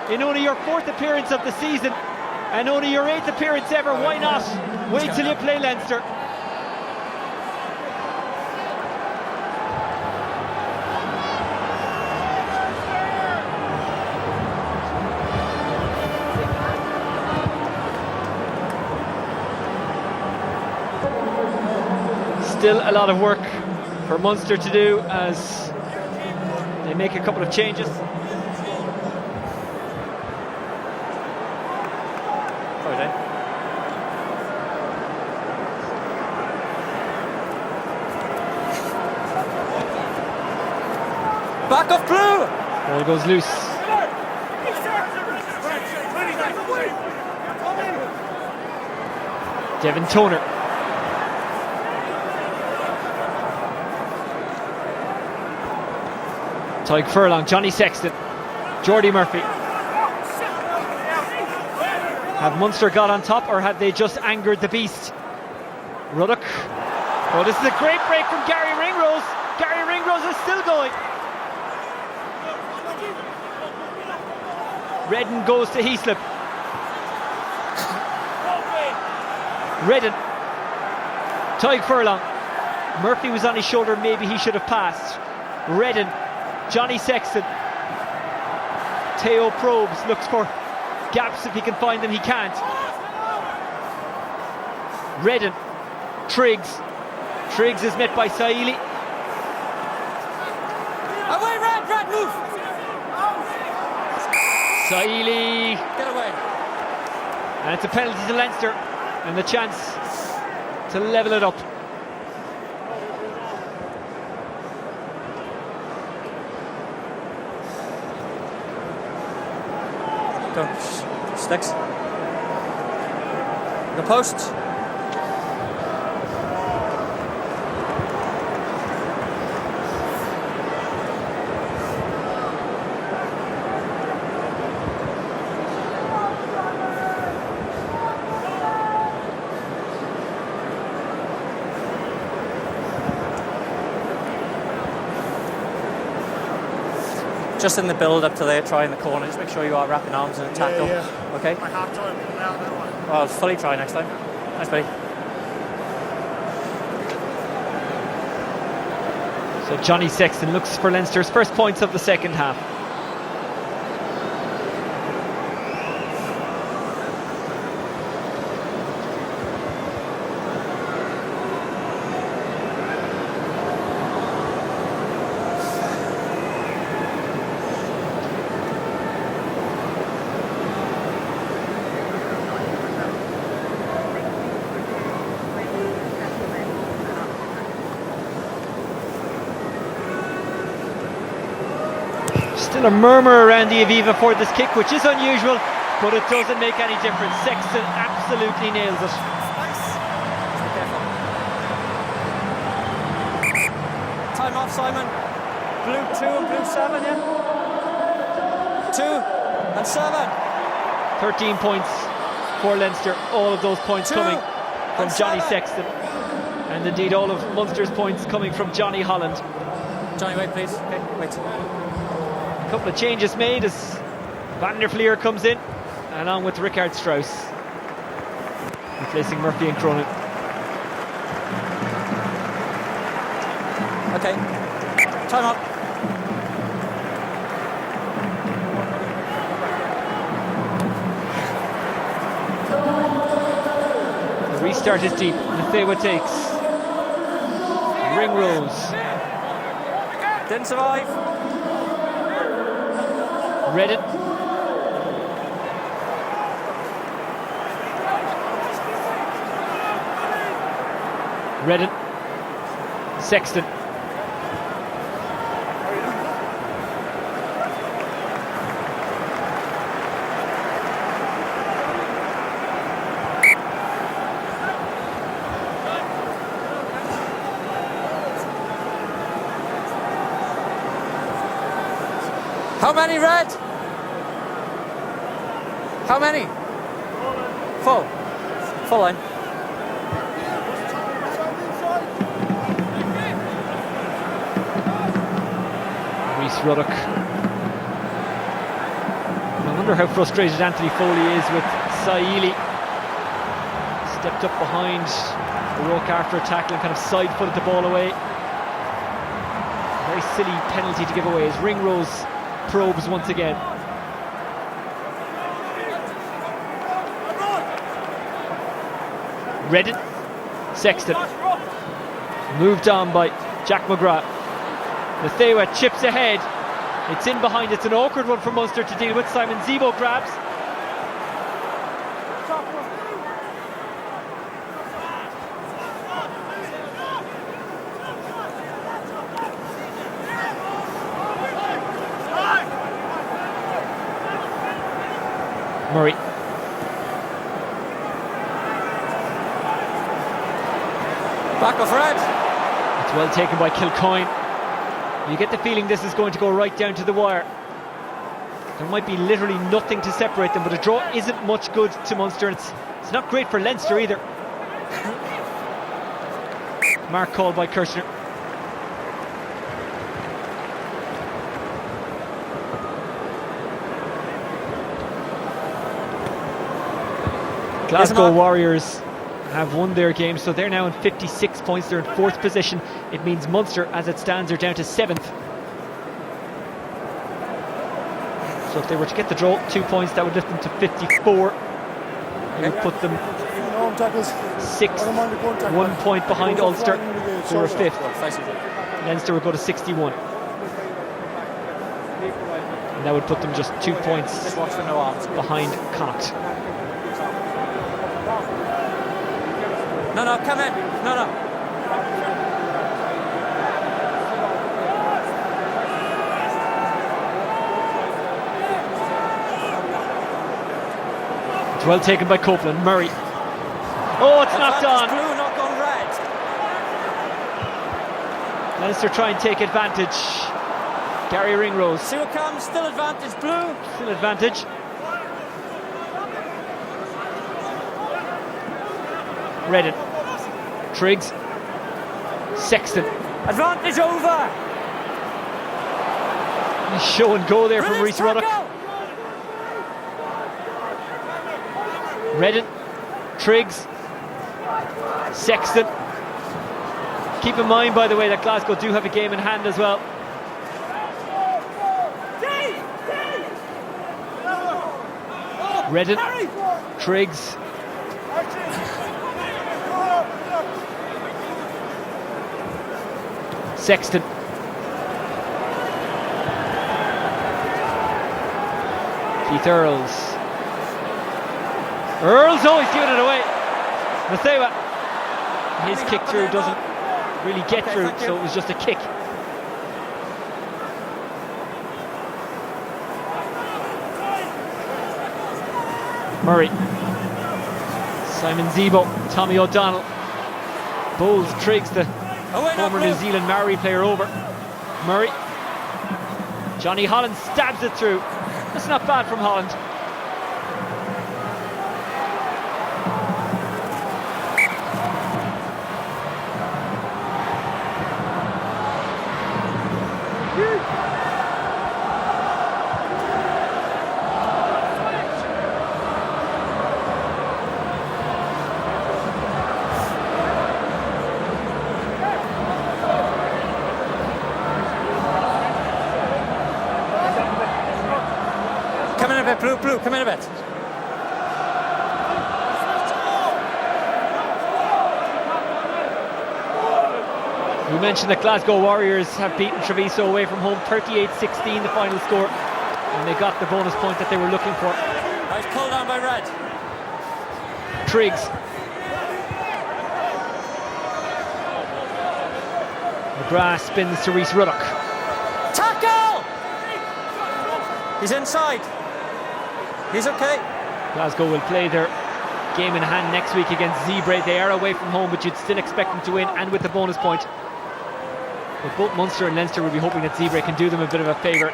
in only your 4th appearance of the season and only your 8th appearance ever, why not wait till you play Leinster? Still a lot of work for Munster to do as they make a couple of changes. Sorry, Dave. Back off Blue! Ball goes loose. Devin Toner. Tyke Furlong, Johnny Sexton, Jordy Murphy. Have Munster got on top or have they just angered the beast? Ruddock. Oh, this is a great break from Gary Ringrose. Gary Ringrose is still going. Redden goes to Heaslip. Redden. Tyke Furlong. Murphy was on his shoulder, maybe he should have passed. Redden. Johnny Sexton. Teo probes, looks for gaps if he can find them, he can't. Redden. Triggs. Triggs is met by Saili. Away, Red, move! Saili. Get away. And it's a penalty to Leinster. And the chance to level it up. Go. Sticks. The post. Just in the build up to there, try in the corner, just make sure you are wrapping arms and tackle. Yeah. Okay? My half time. Well, I'll fully try next time. Nice, buddy. So Johnny Sexton looks for Leinster's first points of the second half. Still a murmur around the Aviva for this kick, which is unusual, but it doesn't make any difference. Sexton absolutely nails it. Time off, Simon. Blue 2 and blue 7, yeah? 2 and 7. 13 points for Leinster, all of those points coming from Johnny Sexton. And indeed all of Munster's points coming from Johnny Holland. Johnny, wait please. Okay, wait. A couple of changes made as Van der Vlier comes in, along with Richard Strauss, replacing Murphy and Cronin. Okay, time up. The restart is deep. Lefewa takes. Ring rules. Didn't survive. Redden. Redden. Sexton. How many red? How many? Full. Full line. Reese Ruddock. I wonder how frustrated Anthony Foley is with Saili. Stepped up behind the ruck after a tackle and kind of side-footed the ball away. Very silly penalty to give away as Ringrose probes once again. Redden. Sexton. Moved on by Jack McGrath. Lefewa chips ahead. It's in behind. It's an awkward one for Munster to deal with. Simon Zebo grabs. Murray. Back of red. It's well taken by Kilcoyne. You get the feeling this is going to go right down to the wire. There might be literally nothing to separate them, but a draw isn't much good to Munster. It's not great for Leinster either. Mark called by Kirshner. Glasgow Warriors have won their game, so they're now in 56 points. They're in 4th position. It means Munster, as it stands, are down to 7th. So if they were to get the draw, 2 points, that would lift them to 54. It would put them 6th, 1 point behind Ulster, who are 5th. Leinster would go to 61. And that would put them just 2 points behind Connacht. No, come in. No. 'It's well taken by Copeland. Murray. Oh, it's knocked on. Blue, not gone red. Leinster try and take advantage. Gary Ringrose. See what comes. Still advantage, blue. Still advantage. Redden. Triggs. Sexton. Advantage over. Nice show and go there from Rhys Ruddock. Redden. Triggs. Sexton. Keep in mind, by the way, that Glasgow do have a game in hand as well. Redden. Triggs. Sexton. Keith Earls. Oh, he's giving it away. Mathewa. His kick through doesn't really get through, so it was just a kick. Murray. Simon Zebo. Tommy O'Donnell. Bowles Triggs, the former New Zealand Maori player, over. Murray. Johnny Holland stabs it through. That's not bad from Holland. Come in a bit, blue, come in a bit. We mentioned that Glasgow Warriors have beaten Treviso away from home 38-16, the final score, and they got the bonus point that they were looking for. Nice pull down by Red. Triggs. McGrath spins to Rhys Ruddock. Tackle! He's inside. He's okay. Glasgow will play their game in hand next week against Zebre. They are away from home, but you'd still expect them to win, and with the bonus point. But both Munster and Leinster will be hoping that Zebre can do them a bit of a favour,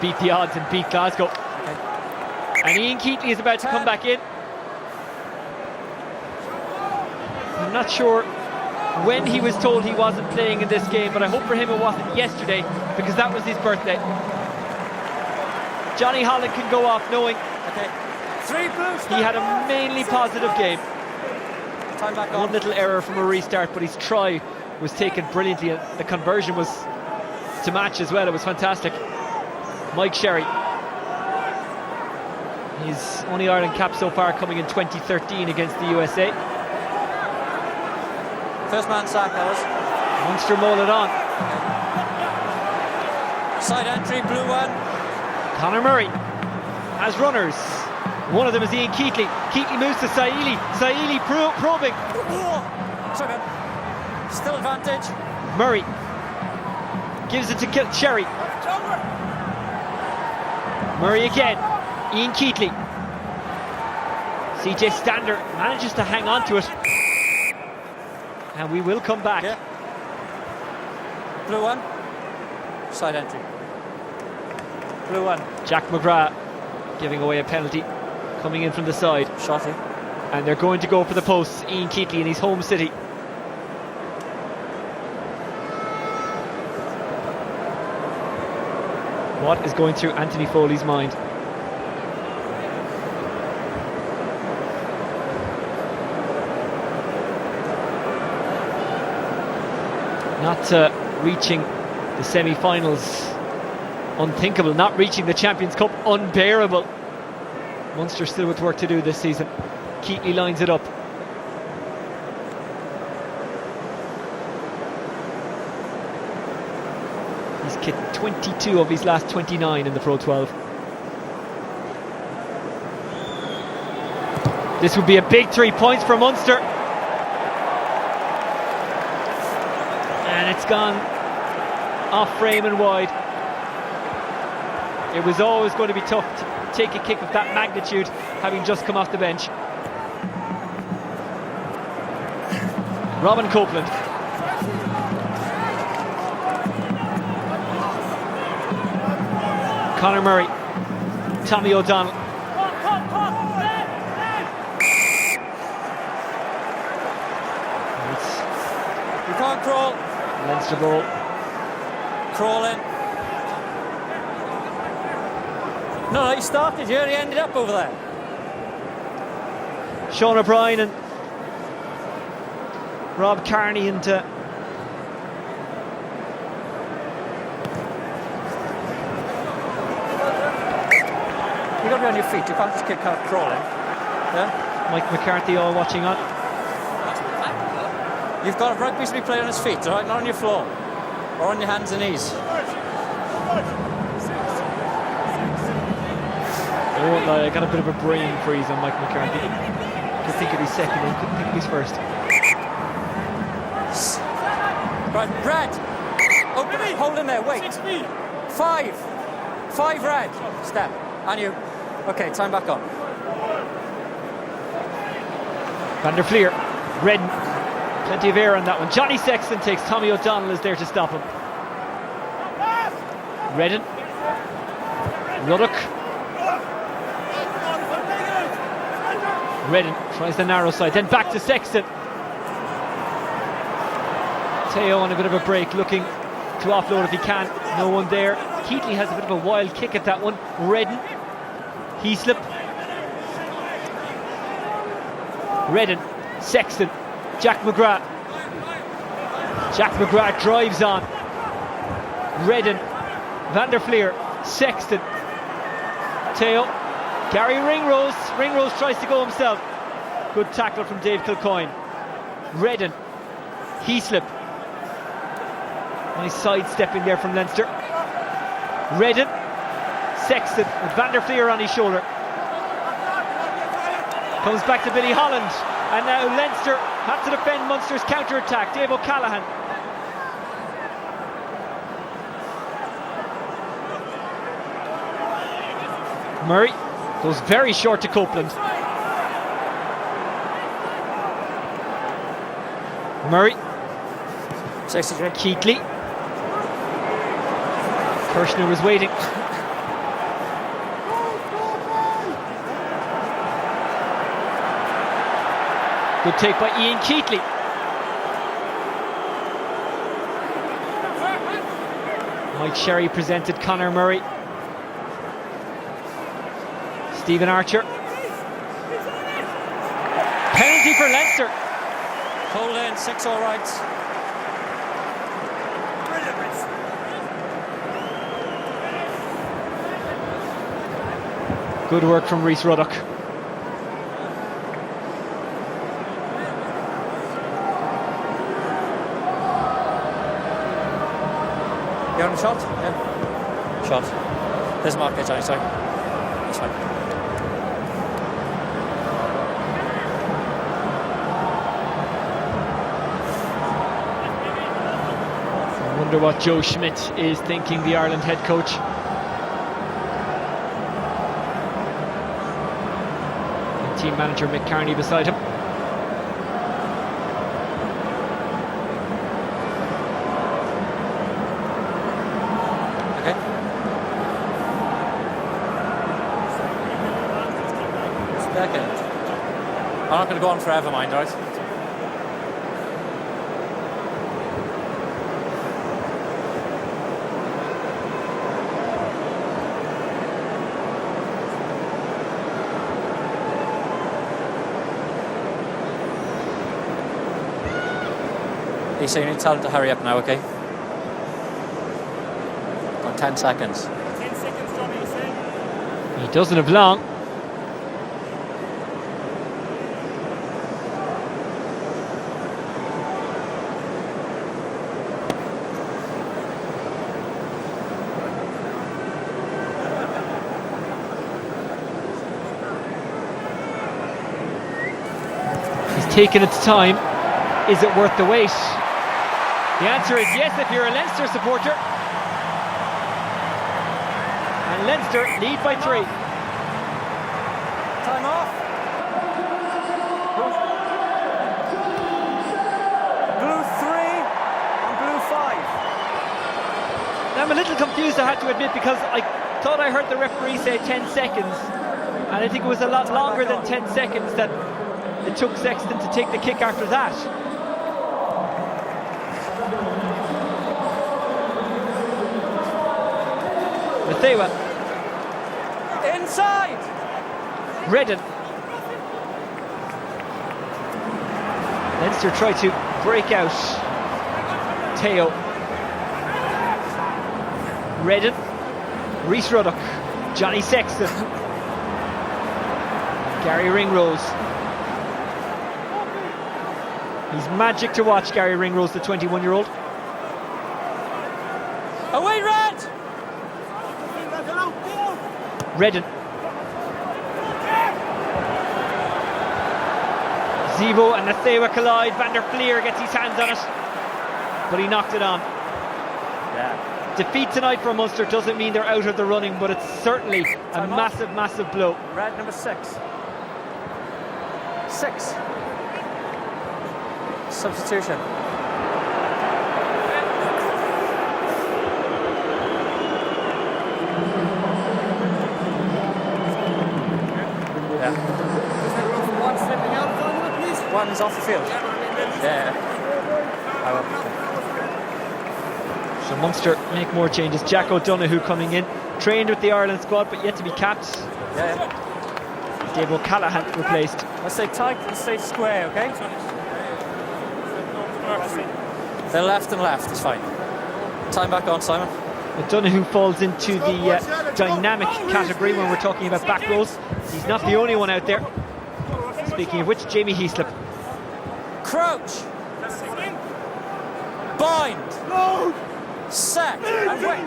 beat the odds and beat Glasgow. Okay. And Ian Keatley is about to come back in. I'm not sure when he was told he wasn't playing in this game, but I hope for him it wasn't yesterday, because that was his birthday. Johnny Holland can go off knowing he had a mainly positive game. Time back on. One little error from a restart, but his try was taken brilliantly. The conversion was to match as well. It was fantastic. Mike Sherry. His only Ireland cap so far, coming in 2013 against the USA. First man sack, that was. Munster maul it on. Side entry, blue one. Conor Murray has runners. One of them is Ian Keatley. Keatley moves to Saili. Saili probing. Sorry, man. Still advantage. Murray gives it to Sherry. Murray again. Ian Keatley. CJ Stander manages to hang on to it. And we will come back. Yeah. Blue one. Side entry. Blue one. Jack McGrath giving away a penalty, coming in from the side. Shotty. And they're going to go for the posts. Ian Keatley in his home city. What is going through Anthony Foley's mind? Not reaching the semi-finals, unthinkable. Not reaching the Champions Cup, unbearable. Munster still with work to do this season. Keatley lines it up. He's kicked 22 of his last 29 in the Pro 12. This would be a big 3 points for Munster. It's gone off frame and wide. It was always going to be tough to take a kick of that magnitude, having just come off the bench. Robin Copeland. Conor Murray. Tommy O'Donnell. You can't crawl. Leinster ball. Crawling. No, he started here, he ended up over there. Sean O'Brien and Rob Carney into you got to be on your feet, you can't just kick out crawling. Yeah? Mike McCarthy all watching on. You've got rugby to be played on his feet, all right? Not on your floor or on your hands and knees. I won't lie, I got a bit of a brain freeze on Mike McCarthy. Could think of his second and couldn't think of his first. Right, red. Open it, hold in there, wait. 5. 5 red. Step. And you. Okay, time back on. Van der Fleer. Redden. Plenty of air on that one. Johnny Sexton takes Tommy O'Donnell is there to stop him. Redden. Ruddock. Redden tries the narrow side, then back to Sexton. Teo on a bit of a break, looking to offload if he can. No one there. Keatley has a bit of a wild kick at that one. Redden. Heaslip. Redden. Sexton. Jack McGrath. Jack McGrath drives on. Redden. Van der Fleer. Sexton. Teo. Gary Ringrose. Ringrose tries to go himself. Good tackle from Dave Kilcoyne. Redden. Heaslip. Nice sidestepping there from Leinster. Redden. Sexton with Van der Fleer on his shoulder. Comes back to Billy Holland. And now Leinster have to defend Munster's counter-attack. Dave O'Callaghan. Murray goes very short to Copeland. Murray. Keatley. Kirshner was waiting. Good take by Ian Keatley. Mike Sherry presented Conor Murray. Stephen Archer. Penalty for Leinster. Hold in, 6 all rights. Good work from Rhys Ruddock. You on a shot? Yeah. Shot. There's Mark here, Johnny, sorry. That's fine. I wonder what Joe Schmidt is thinking, the Ireland head coach. And team manager Mick Carney beside him. I'm not going to go on forever, mind, right? Lisa, you need to tell him to hurry up now, okay? Got 10 seconds. 10 seconds, Johnny, you say? He doesn't have long. Taking its time. Is it worth the wait? The answer is yes if you're a Leinster supporter. And Leinster lead by 3. Time off. Blue 3 and blue 5. Now I'm a little confused, I have to admit, because I thought I heard the referee say 10 seconds. And I think it was a lot longer than 10 seconds that it took Sexton to take the kick after that. Mathewa. Inside. Redden. Leinster try to break out. Teo. Redden. Rhys Ruddock. Johnny Sexton. Gary Ringrose. He's magic to watch, Gary Ringrose, the 21-year-old. Away, Red! Redden. Zebo and Mathewa collide. Van der Fleer gets his hands on it, but he knocked it on. Yeah. Defeat tonight for Munster doesn't mean they're out of the running, but it's certainly a massive, massive blow. Red number 6. 6. Substitution. Yeah. One slipping out of the please. One's off the field. Yeah. So Munster make more changes. Jack O'Donoghue coming in, trained with the Ireland squad but yet to be capped. Yeah. Dave O'Callaghan replaced. Let's stay tight and stay square, okay? They're left and left, it's fine. Time back on, Simon. O'Donoghue falls into the dynamic category when we're talking about back rows. He's not the only one out there. Speaking of which, Jamie Heaslip. Crouch. Bind. Set. And wait.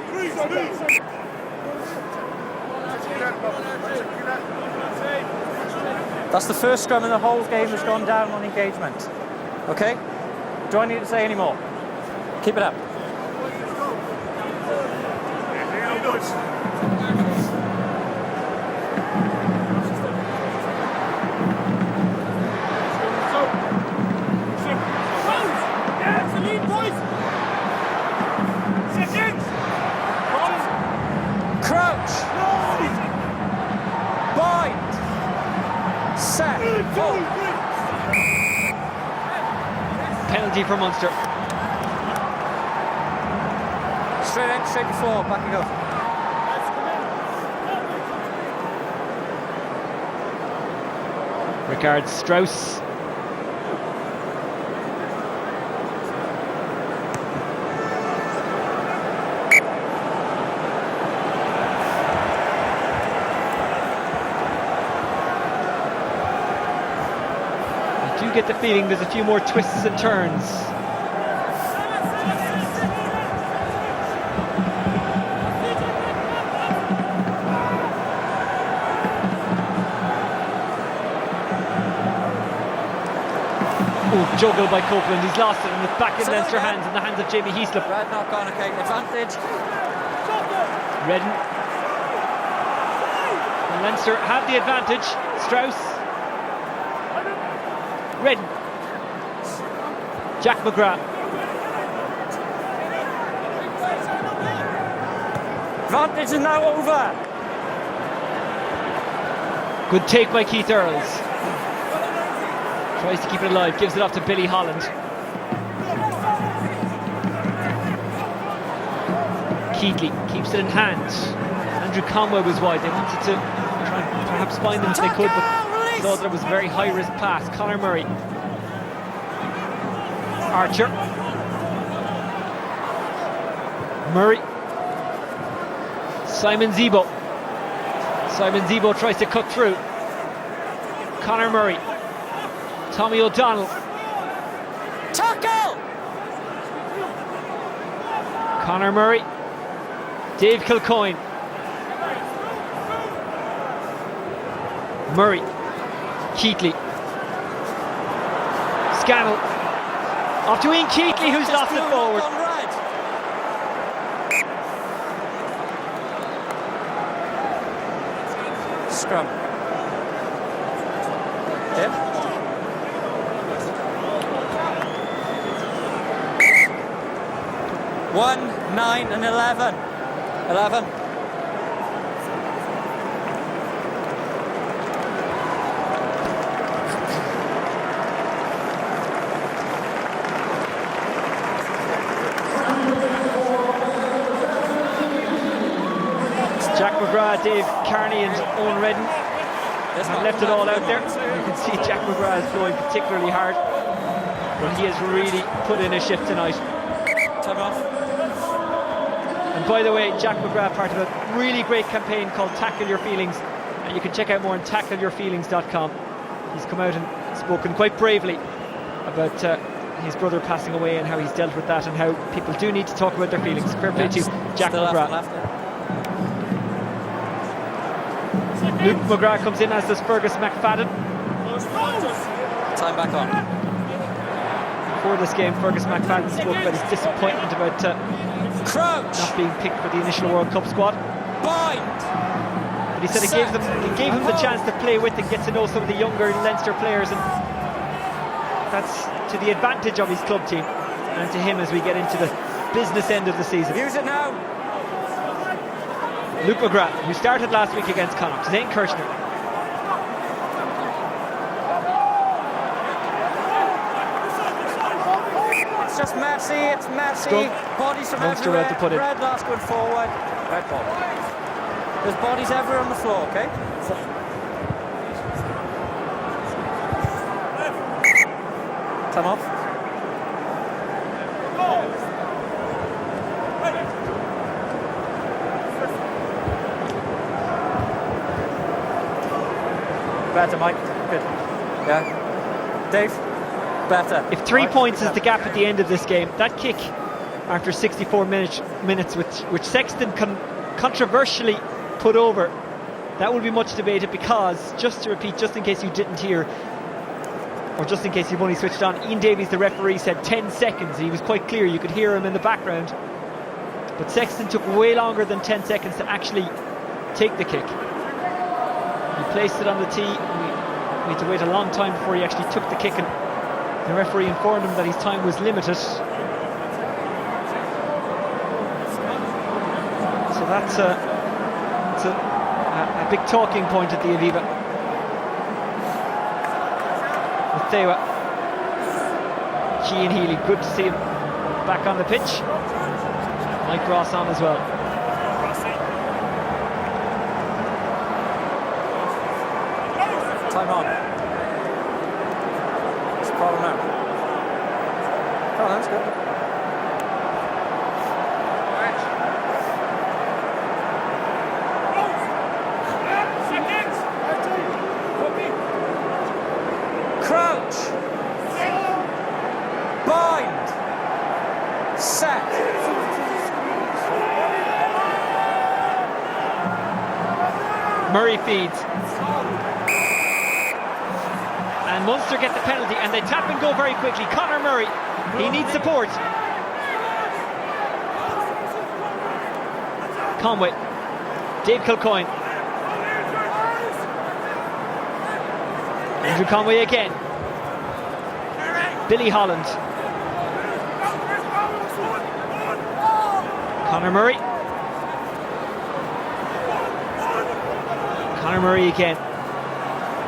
That's the first scrum in the whole game that's gone down on engagement. Okay? Do I need to say any more? Keep it up. Crouch. Bind. Set. Penalty for Munster. Straight in, straight to floor, back you go. Regards Strauss. I do get the feeling there's a few more twists and turns. Juggle by Copeland, he's lost it and it's back in Leinster hands, in the hands of Jamie Heaslip. Red knock on, okay, advantage. Redden. And Leinster have the advantage. Strauss. Redden. Jack McGrath. Advantage is now over. Good take by Keith Earls. Tries to keep it alive, gives it off to Billy Holland. Keatley keeps it in hand. Andrew Conway was wide. They wanted to try and perhaps find them if they could, but saw that it was a very high-risk pass. Conor Murray. Archer. Murray. Simon Zebo. Simon Zebo tries to cut through. Conor Murray. Tommy O'Donnell. Tackle! Conor Murray. Dave Kilcoyne. Murray. Keatley. Scannell. Off to Ian Keatley, who's lost it forward. Scrum. Hit. One, 9 and 11. 11. Jack McGrath, Dave Carney and Owen Redden have left it all out there. You can see Jack McGrath is going particularly hard, but he has really put in a shift tonight. Time off. And by the way, Jack McGrath, part of a really great campaign called Tackle Your Feelings, and you can check out more on tackleyourfeelings.com. He's come out and spoken quite bravely about his brother passing away and how he's dealt with that, and how people do need to talk about their feelings. Fair play to Jack McGrath. Luke McGrath comes in, as does Fergus McFadden. Time back on. Before this game, Fergus McFadden spoke about his disappointment about Crouch. not being picked for the initial World Cup squad. Bind. But he said it gave him the chance to play with and get to know some of the younger Leinster players, and that's to the advantage of his club team and to him as we get into the business end of the season. Use it now. Luke McGrath, who started last week against Connacht, Zane Kirshner. It's just messy, it's messy. Scrum. Bodies from Munster everywhere. had to put it. Red last going forward. Red ball. There's bodies everywhere on the floor, okay? Time off. Better, Mike. Good. Yeah. Dave. Better. If 3 points is the gap at the end of this game, that kick after 64 minutes which Sexton controversially put over, that will be much debated, because, just to repeat, just in case you didn't hear, or just in case you've only switched on, Ian Davies, the referee, said 10 seconds. He was quite clear, you could hear him in the background. But Sexton took way longer than 10 seconds to actually take the kick. He placed it on the tee. We had to wait a long time before he actually took the kick, and the referee informed him that his time was limited. So that's a big talking point at the Aviva. With Thewa, Cian Healy, good to see him back on the pitch. Mike Ross on as well. Time on. It's a problem now. Oh, that's good. Crouch. Bind. Set. Murray feeds. And Munster get the penalty, and they tap and go very quickly. Conor Murray, he needs support. Conway, Dave Kilcoyne, Andrew Conway again, Billy Holland, Conor Murray, Conor Murray again,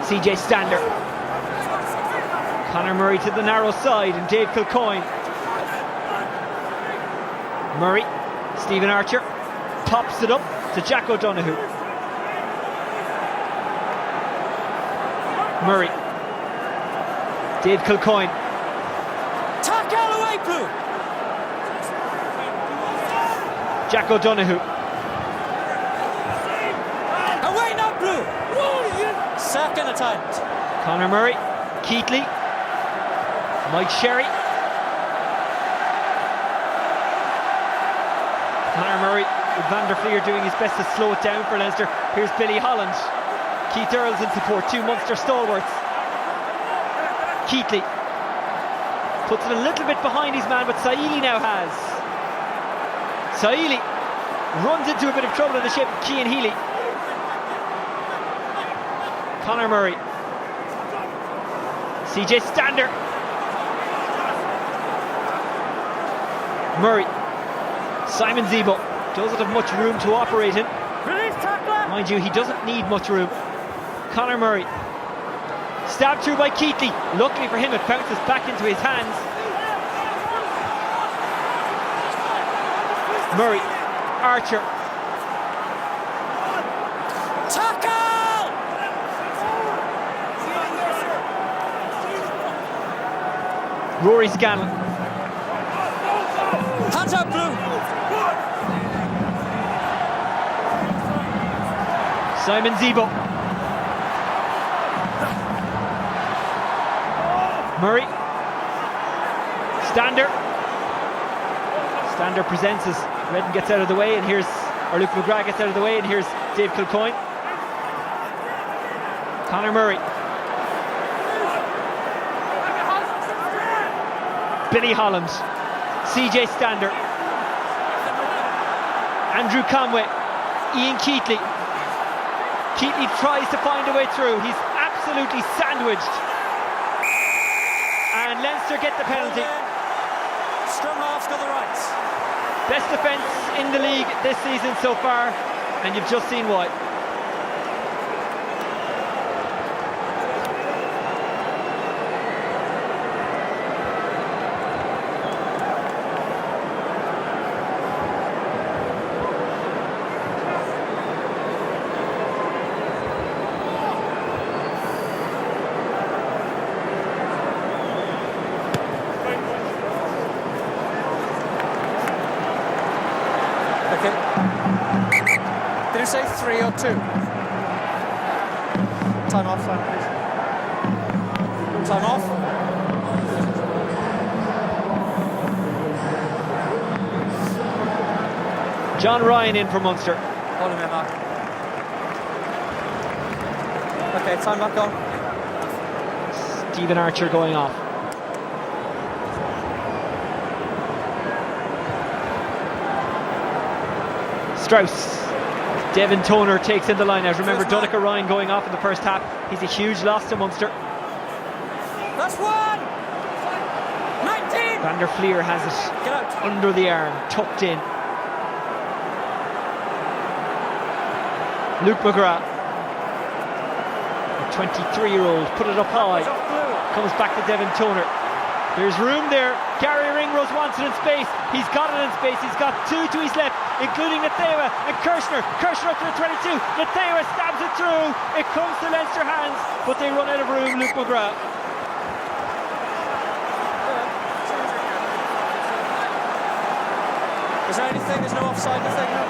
CJ Stander, Conor Murray to the narrow side, and Dave Kilcoyne. Murray, Stephen Archer, pops it up to Jack O'Donoghue. Murray, Dave Kilcoyne. Tuck Galloway, Blue. Jack O'Donoghue. Away now, Blue. Second attempt. Conor Murray, Keatley, Mike Sherry. Conor Murray with Van der Fleer doing his best to slow it down for Leinster. Here's Billy Holland. Keith Earls in support, two Munster stalwarts. Keatley. Puts it a little bit behind his man, but Saili now has. Saili runs into a bit of trouble in the shape of Cian Healy. Conor Murray. CJ Stander. Murray. Simon Zebo doesn't have much room to operate in. Mind you, he doesn't need much room. Conor Murray. Stabbed through by Keatley. Luckily for him, it bounces back into his hands. Murray. Archer. Tackle! Rory Scanlon. Hands up, Blue. Simon Zebo. Murray. Stander. Stander presents as Redden gets out of the way, and here's, or Luke McGrath gets out of the way, and here's Dave Kilcoyne. Conor Murray. Billy Holland. CJ Stander. Andrew Conway. Ian Keatley. Keatley tries to find a way through. He's absolutely sandwiched. And Leinster get the penalty. Scrum half's got the rights. Best defence in the league this season so far, and you've just seen why. Did you say 3 or 2? Time off, please. Time off. John Ryan in for Munster. Hold him in, Mark. Okay, time back on. Stephen Archer going off. Strauss. Devin Toner takes in the line out. Remember, Donica Ryan going off in the first half. He's a huge loss to Munster. That's 1! 19! Van der Fleer has it under the arm, tucked in. Luke McGrath, a 23-year-old, put it up high. Comes back to Devin Toner. There's room there. Gary Ringrose wants it in space. He's got it in space. He's got 2 to his left, including Natewa and Kirshner. Kirshner up to the 22. Natewa stabs it through. It comes to Leinster hands, but they run out of room. Luke McGrath. Is there anything? There's no offside, nothing? No.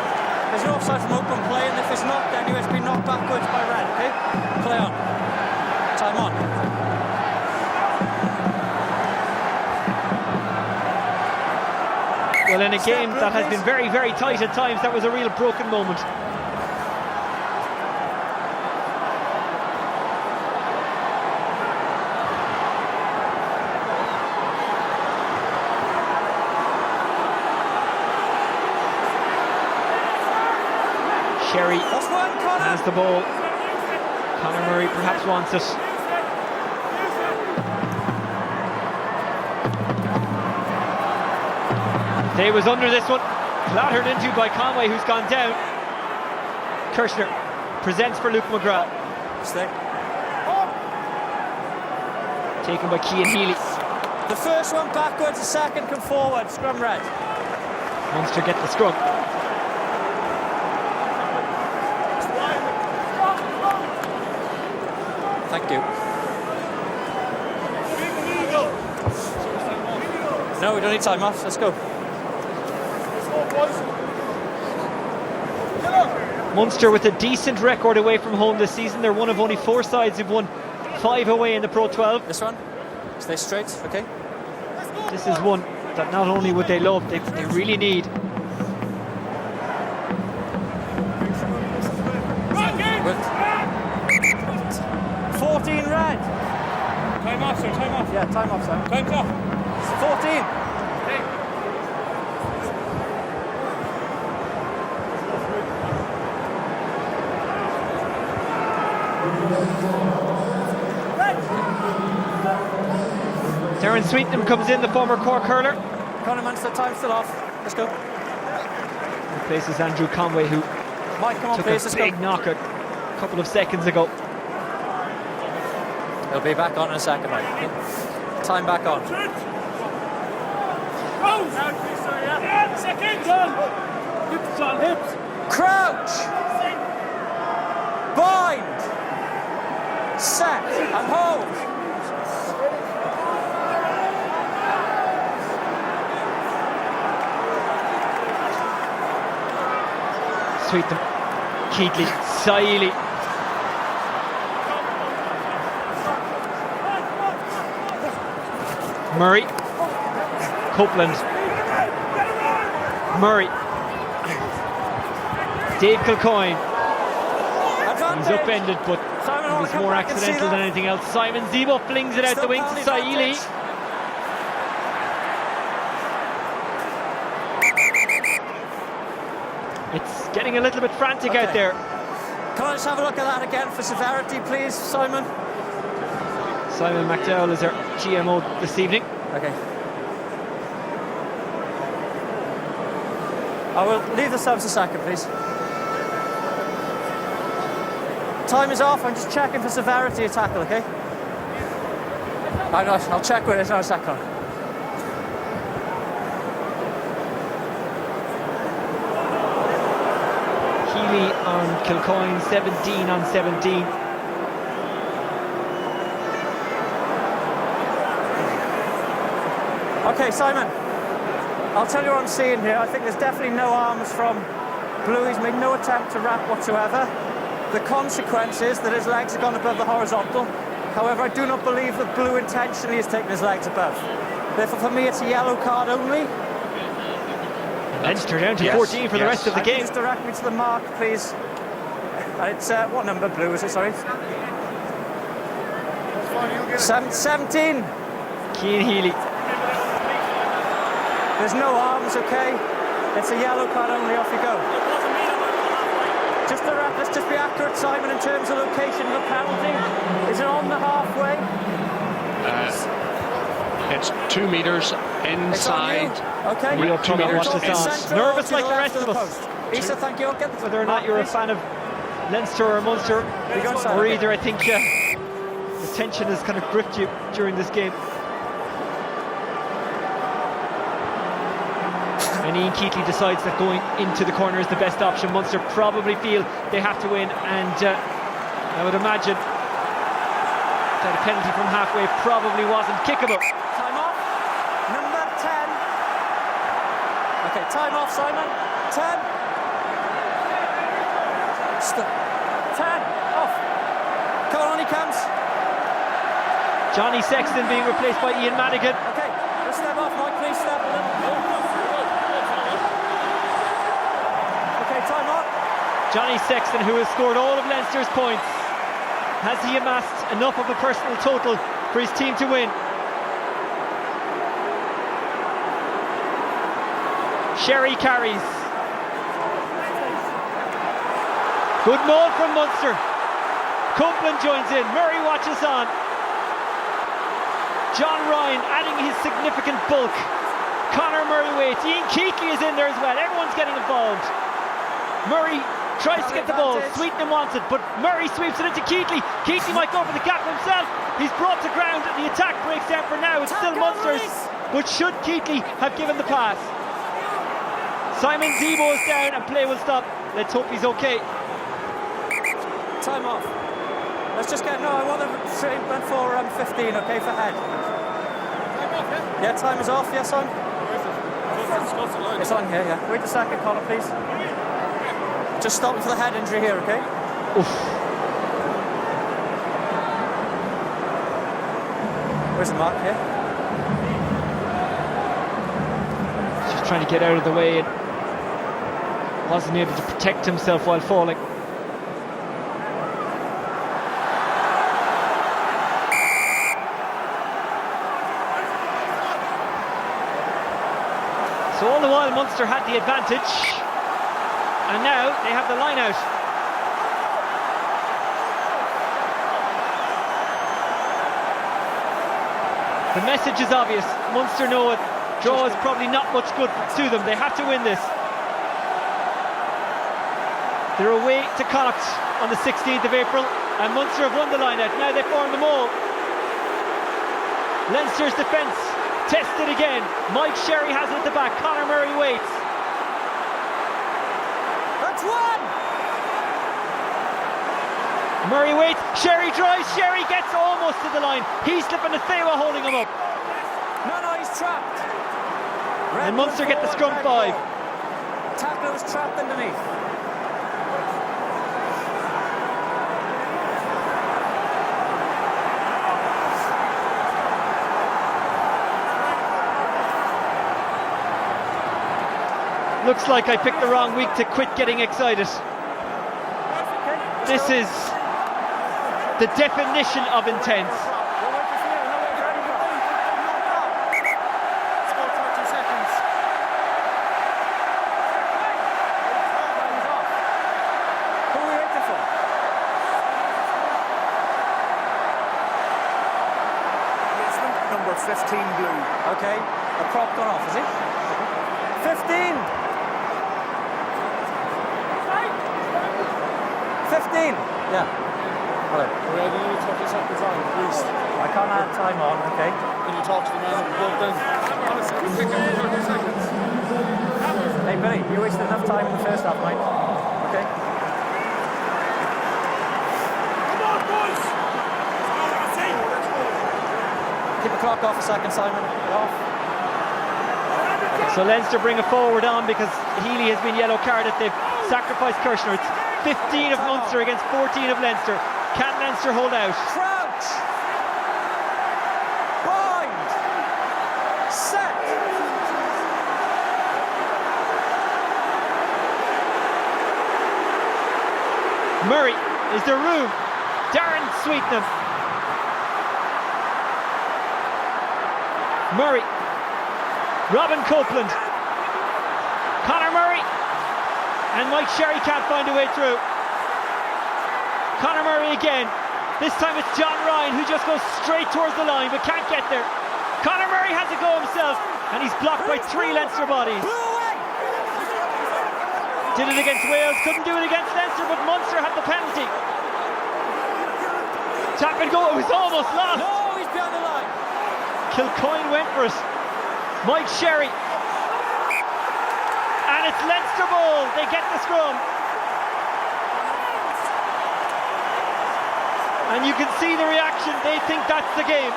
There's no offside from open play, and if it's not, then you have to be knocked backwards by red, okay? Play on. Time on. Well, in a game that has been very, very tight at times, that was a real broken moment. Sherry has the ball. Conor Murray perhaps wants it. They was under this one, clattered into by Conway, who's gone down. Kirshner presents for Luke McGrath. Stay. Taken by Cian Healy. The first one backwards, the second come forward. Scrum red. Munster get the scrum. Thank you. No, we don't need time off. Let's go. Munster with a decent record away from home this season. They're one of only 4 sides who've won 5 away in the Pro12. This one, stay straight, okay? This is one that not only would they love, they really need. Good. 14 red. Time off, sir, time off. Yeah, time off, sir. Time's off. 14. Darren Sweetnam comes in, the former Cork hurler. Conor Munster, time still off. Let's go. Replaces Andrew Conway, who Mike, come on, took please. a Let's big go. knock a couple of seconds ago. He'll be back on in a second, Mike. Time back on. Second. Hips on hips. Crouch. Bind. Set and hold. Sweetnam, Keatley, Saili. Murray, Copeland, Murray, Dave Kilcoyne. He's upended, but it was more accidental than anything else. Simon Zebo flings it out the wing to Saili. It's getting a little bit frantic out there. Can I just have a look at that again for severity, please, Simon? Simon McDowell is our GMO this evening. Okay. I will leave the subs a second, please. Time is off. I'm just checking for severity of tackle, okay? I'll check with it in a second. Healy on Kilcoyne, 17 on 17. Okay, Simon, I'll tell you what I'm seeing here. I think there's definitely no arms from Blue. He's made no attempt to wrap whatsoever. The consequence is that his legs have gone above the horizontal. However, I do not believe that Blue intentionally has taken his legs above. Therefore, for me, it's a yellow card only. Leinster down to 14 for the rest of the game. Just direct me to the mark, please. And it's, what number, Blue, is it, sorry? 17. Cian Healy. There's no arms, okay? It's a yellow card only, off you go. Let's just be accurate, Simon, in terms of location of the penalty. Is it on the halfway? It's 2 metres inside. Okay. We'll come and watch this on. Nervous like the rest of us. Isa, thank you. I'll get Whether or not you're a fan of Leinster or Munster, or either, I think the tension has kind of gripped you during this game. And Ian Keatley decides that going into the corner is the best option. Munster probably feel they have to win, and I would imagine that a penalty from halfway probably wasn't kickable. Time off. Number 10. Okay, time off, Simon. 10. Stop. 10. Off. Come on, he comes. Johnny Sexton being replaced by Ian Madigan. Okay, let's step off, Mike, please step a little. Okay, time off. Johnny Sexton, who has scored all of Leinster's points. Has he amassed enough of a personal total for his team to win? Sherry carries. Good maul from Munster. Copeland joins in. Murray watches on. John Ryan adding his significant bulk. Conor Murray waits. Ian Keatley is in there as well. Everyone's getting involved. Murray tries to get the ball. Sweetnam wants it, but Murray sweeps it into Keatley. Keatley might go for the gap himself. He's brought to ground and the attack breaks down for now. It's still Munster's, but should Keatley have given the pass? Simon Zebo is down and play will stop. Let's hope he's okay. Time off. Let's just get, no, I want to went for 15, okay, for head. Yeah, time is off, yes, on. It's on here, yeah. Wait a second, Conor, please. Just stopping for the head injury here, okay? Oof. Where's the mark here? Just trying to get out of the way and wasn't able to protect himself while falling. So all the while Munster had the advantage, and now they have the line out. The message is obvious. Munster know it. Draw is probably not much good to them. They have to win this. They're away to Connacht on the 16th of April, and Munster have won the line out. Now they form the maul. Leinster's defence tested again. Mike Sherry has it at the back. Conor Murray waits. That's one! Murray waits. Sherry drives. Sherry gets almost to the line. He's slipping to Thewa, holding him up. No, he's trapped. And Munster get the scrum 5. Tackler was trapped underneath. Looks like I picked the wrong week to quit getting excited. This is the definition of intense. Number 15 blue. Okay, a prop gone off, is he? 15! 15! Yeah. Hello. We're adding only 30 seconds on, at least. I can't add time on, okay. Can you talk to the man above then? Pick up 30 seconds. Hey Billy, you wasted enough time in the first half, mate. Okay. Come on, boys! Keep the clock off a second, Simon. Off. So Leinster bring it forward on because Healy has been yellow carded. They've sacrificed Kirshner. It's 15 of Munster against 14 of Leinster. Can Leinster hold out? Crouch! Bind! Set! Murray, is there room? Darren Sweetnam. Murray. Robin Copeland. Conor Murray. And Mike Sherry can't find a way through. Conor Murray again. This time it's John Ryan who just goes straight towards the line but can't get there. Conor Murray has to go himself and he's blocked by 3 Leinster bodies. Did it against Wales, couldn't do it against Leinster, but Munster had the penalty. Tap and go, it was almost lost. No, he's behind the line. Kilcoyne went for it. Mike Sherry. And it's Leinster ball. They get the scrum. And you can see the reaction. They think that's the game.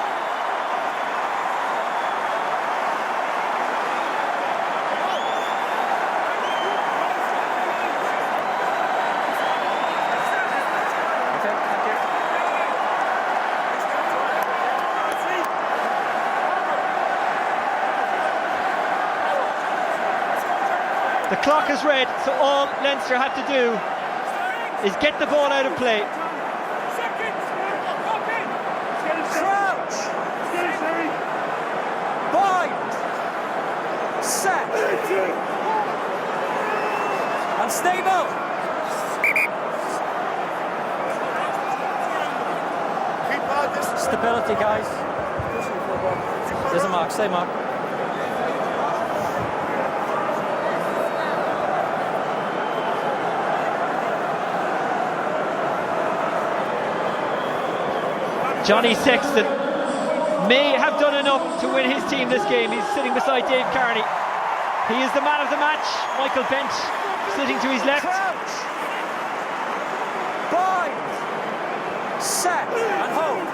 Okay, thank you. The clock is red, so all Leinster have to do is get the ball out of play. Crouch! Bind! Set! Unstable! Stability, guys. There's a mark, stay mark. Johnny Sexton may have done enough to win his team this game. He's sitting beside Dave Carney. He is the man of the match. Michael Bench sitting to his left. Crouch! Bind! Set! And hold!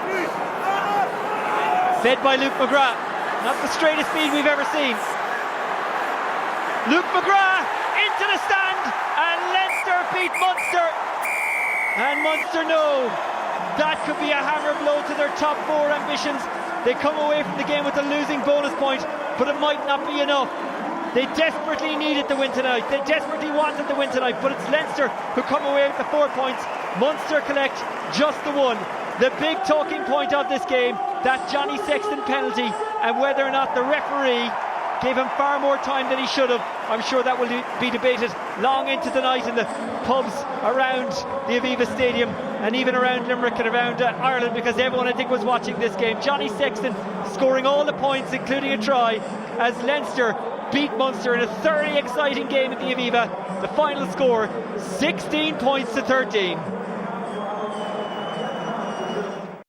Fed by Luke McGrath. Not the straightest speed we've ever seen. Luke McGrath into the stand, and Leinster beat Munster. And Munster know that could be a hammer blow to their top 4 ambitions. They come away from the game with a losing bonus point, but it might not be enough. They desperately needed the win tonight. They desperately wanted the win tonight, but it's Leinster who come away with the 4 points. Munster collect just the 1. The big talking point of this game, that Johnny Sexton penalty, and whether or not the referee gave him far more time than he should have. I'm sure that will be debated long into the night in the pubs around the Aviva Stadium and even around Limerick and around Ireland, because everyone, I think, was watching this game. Johnny Sexton scoring all the points, including a try, as Leinster beat Munster in a thoroughly exciting game at the Aviva. The final score, 16 points to 13.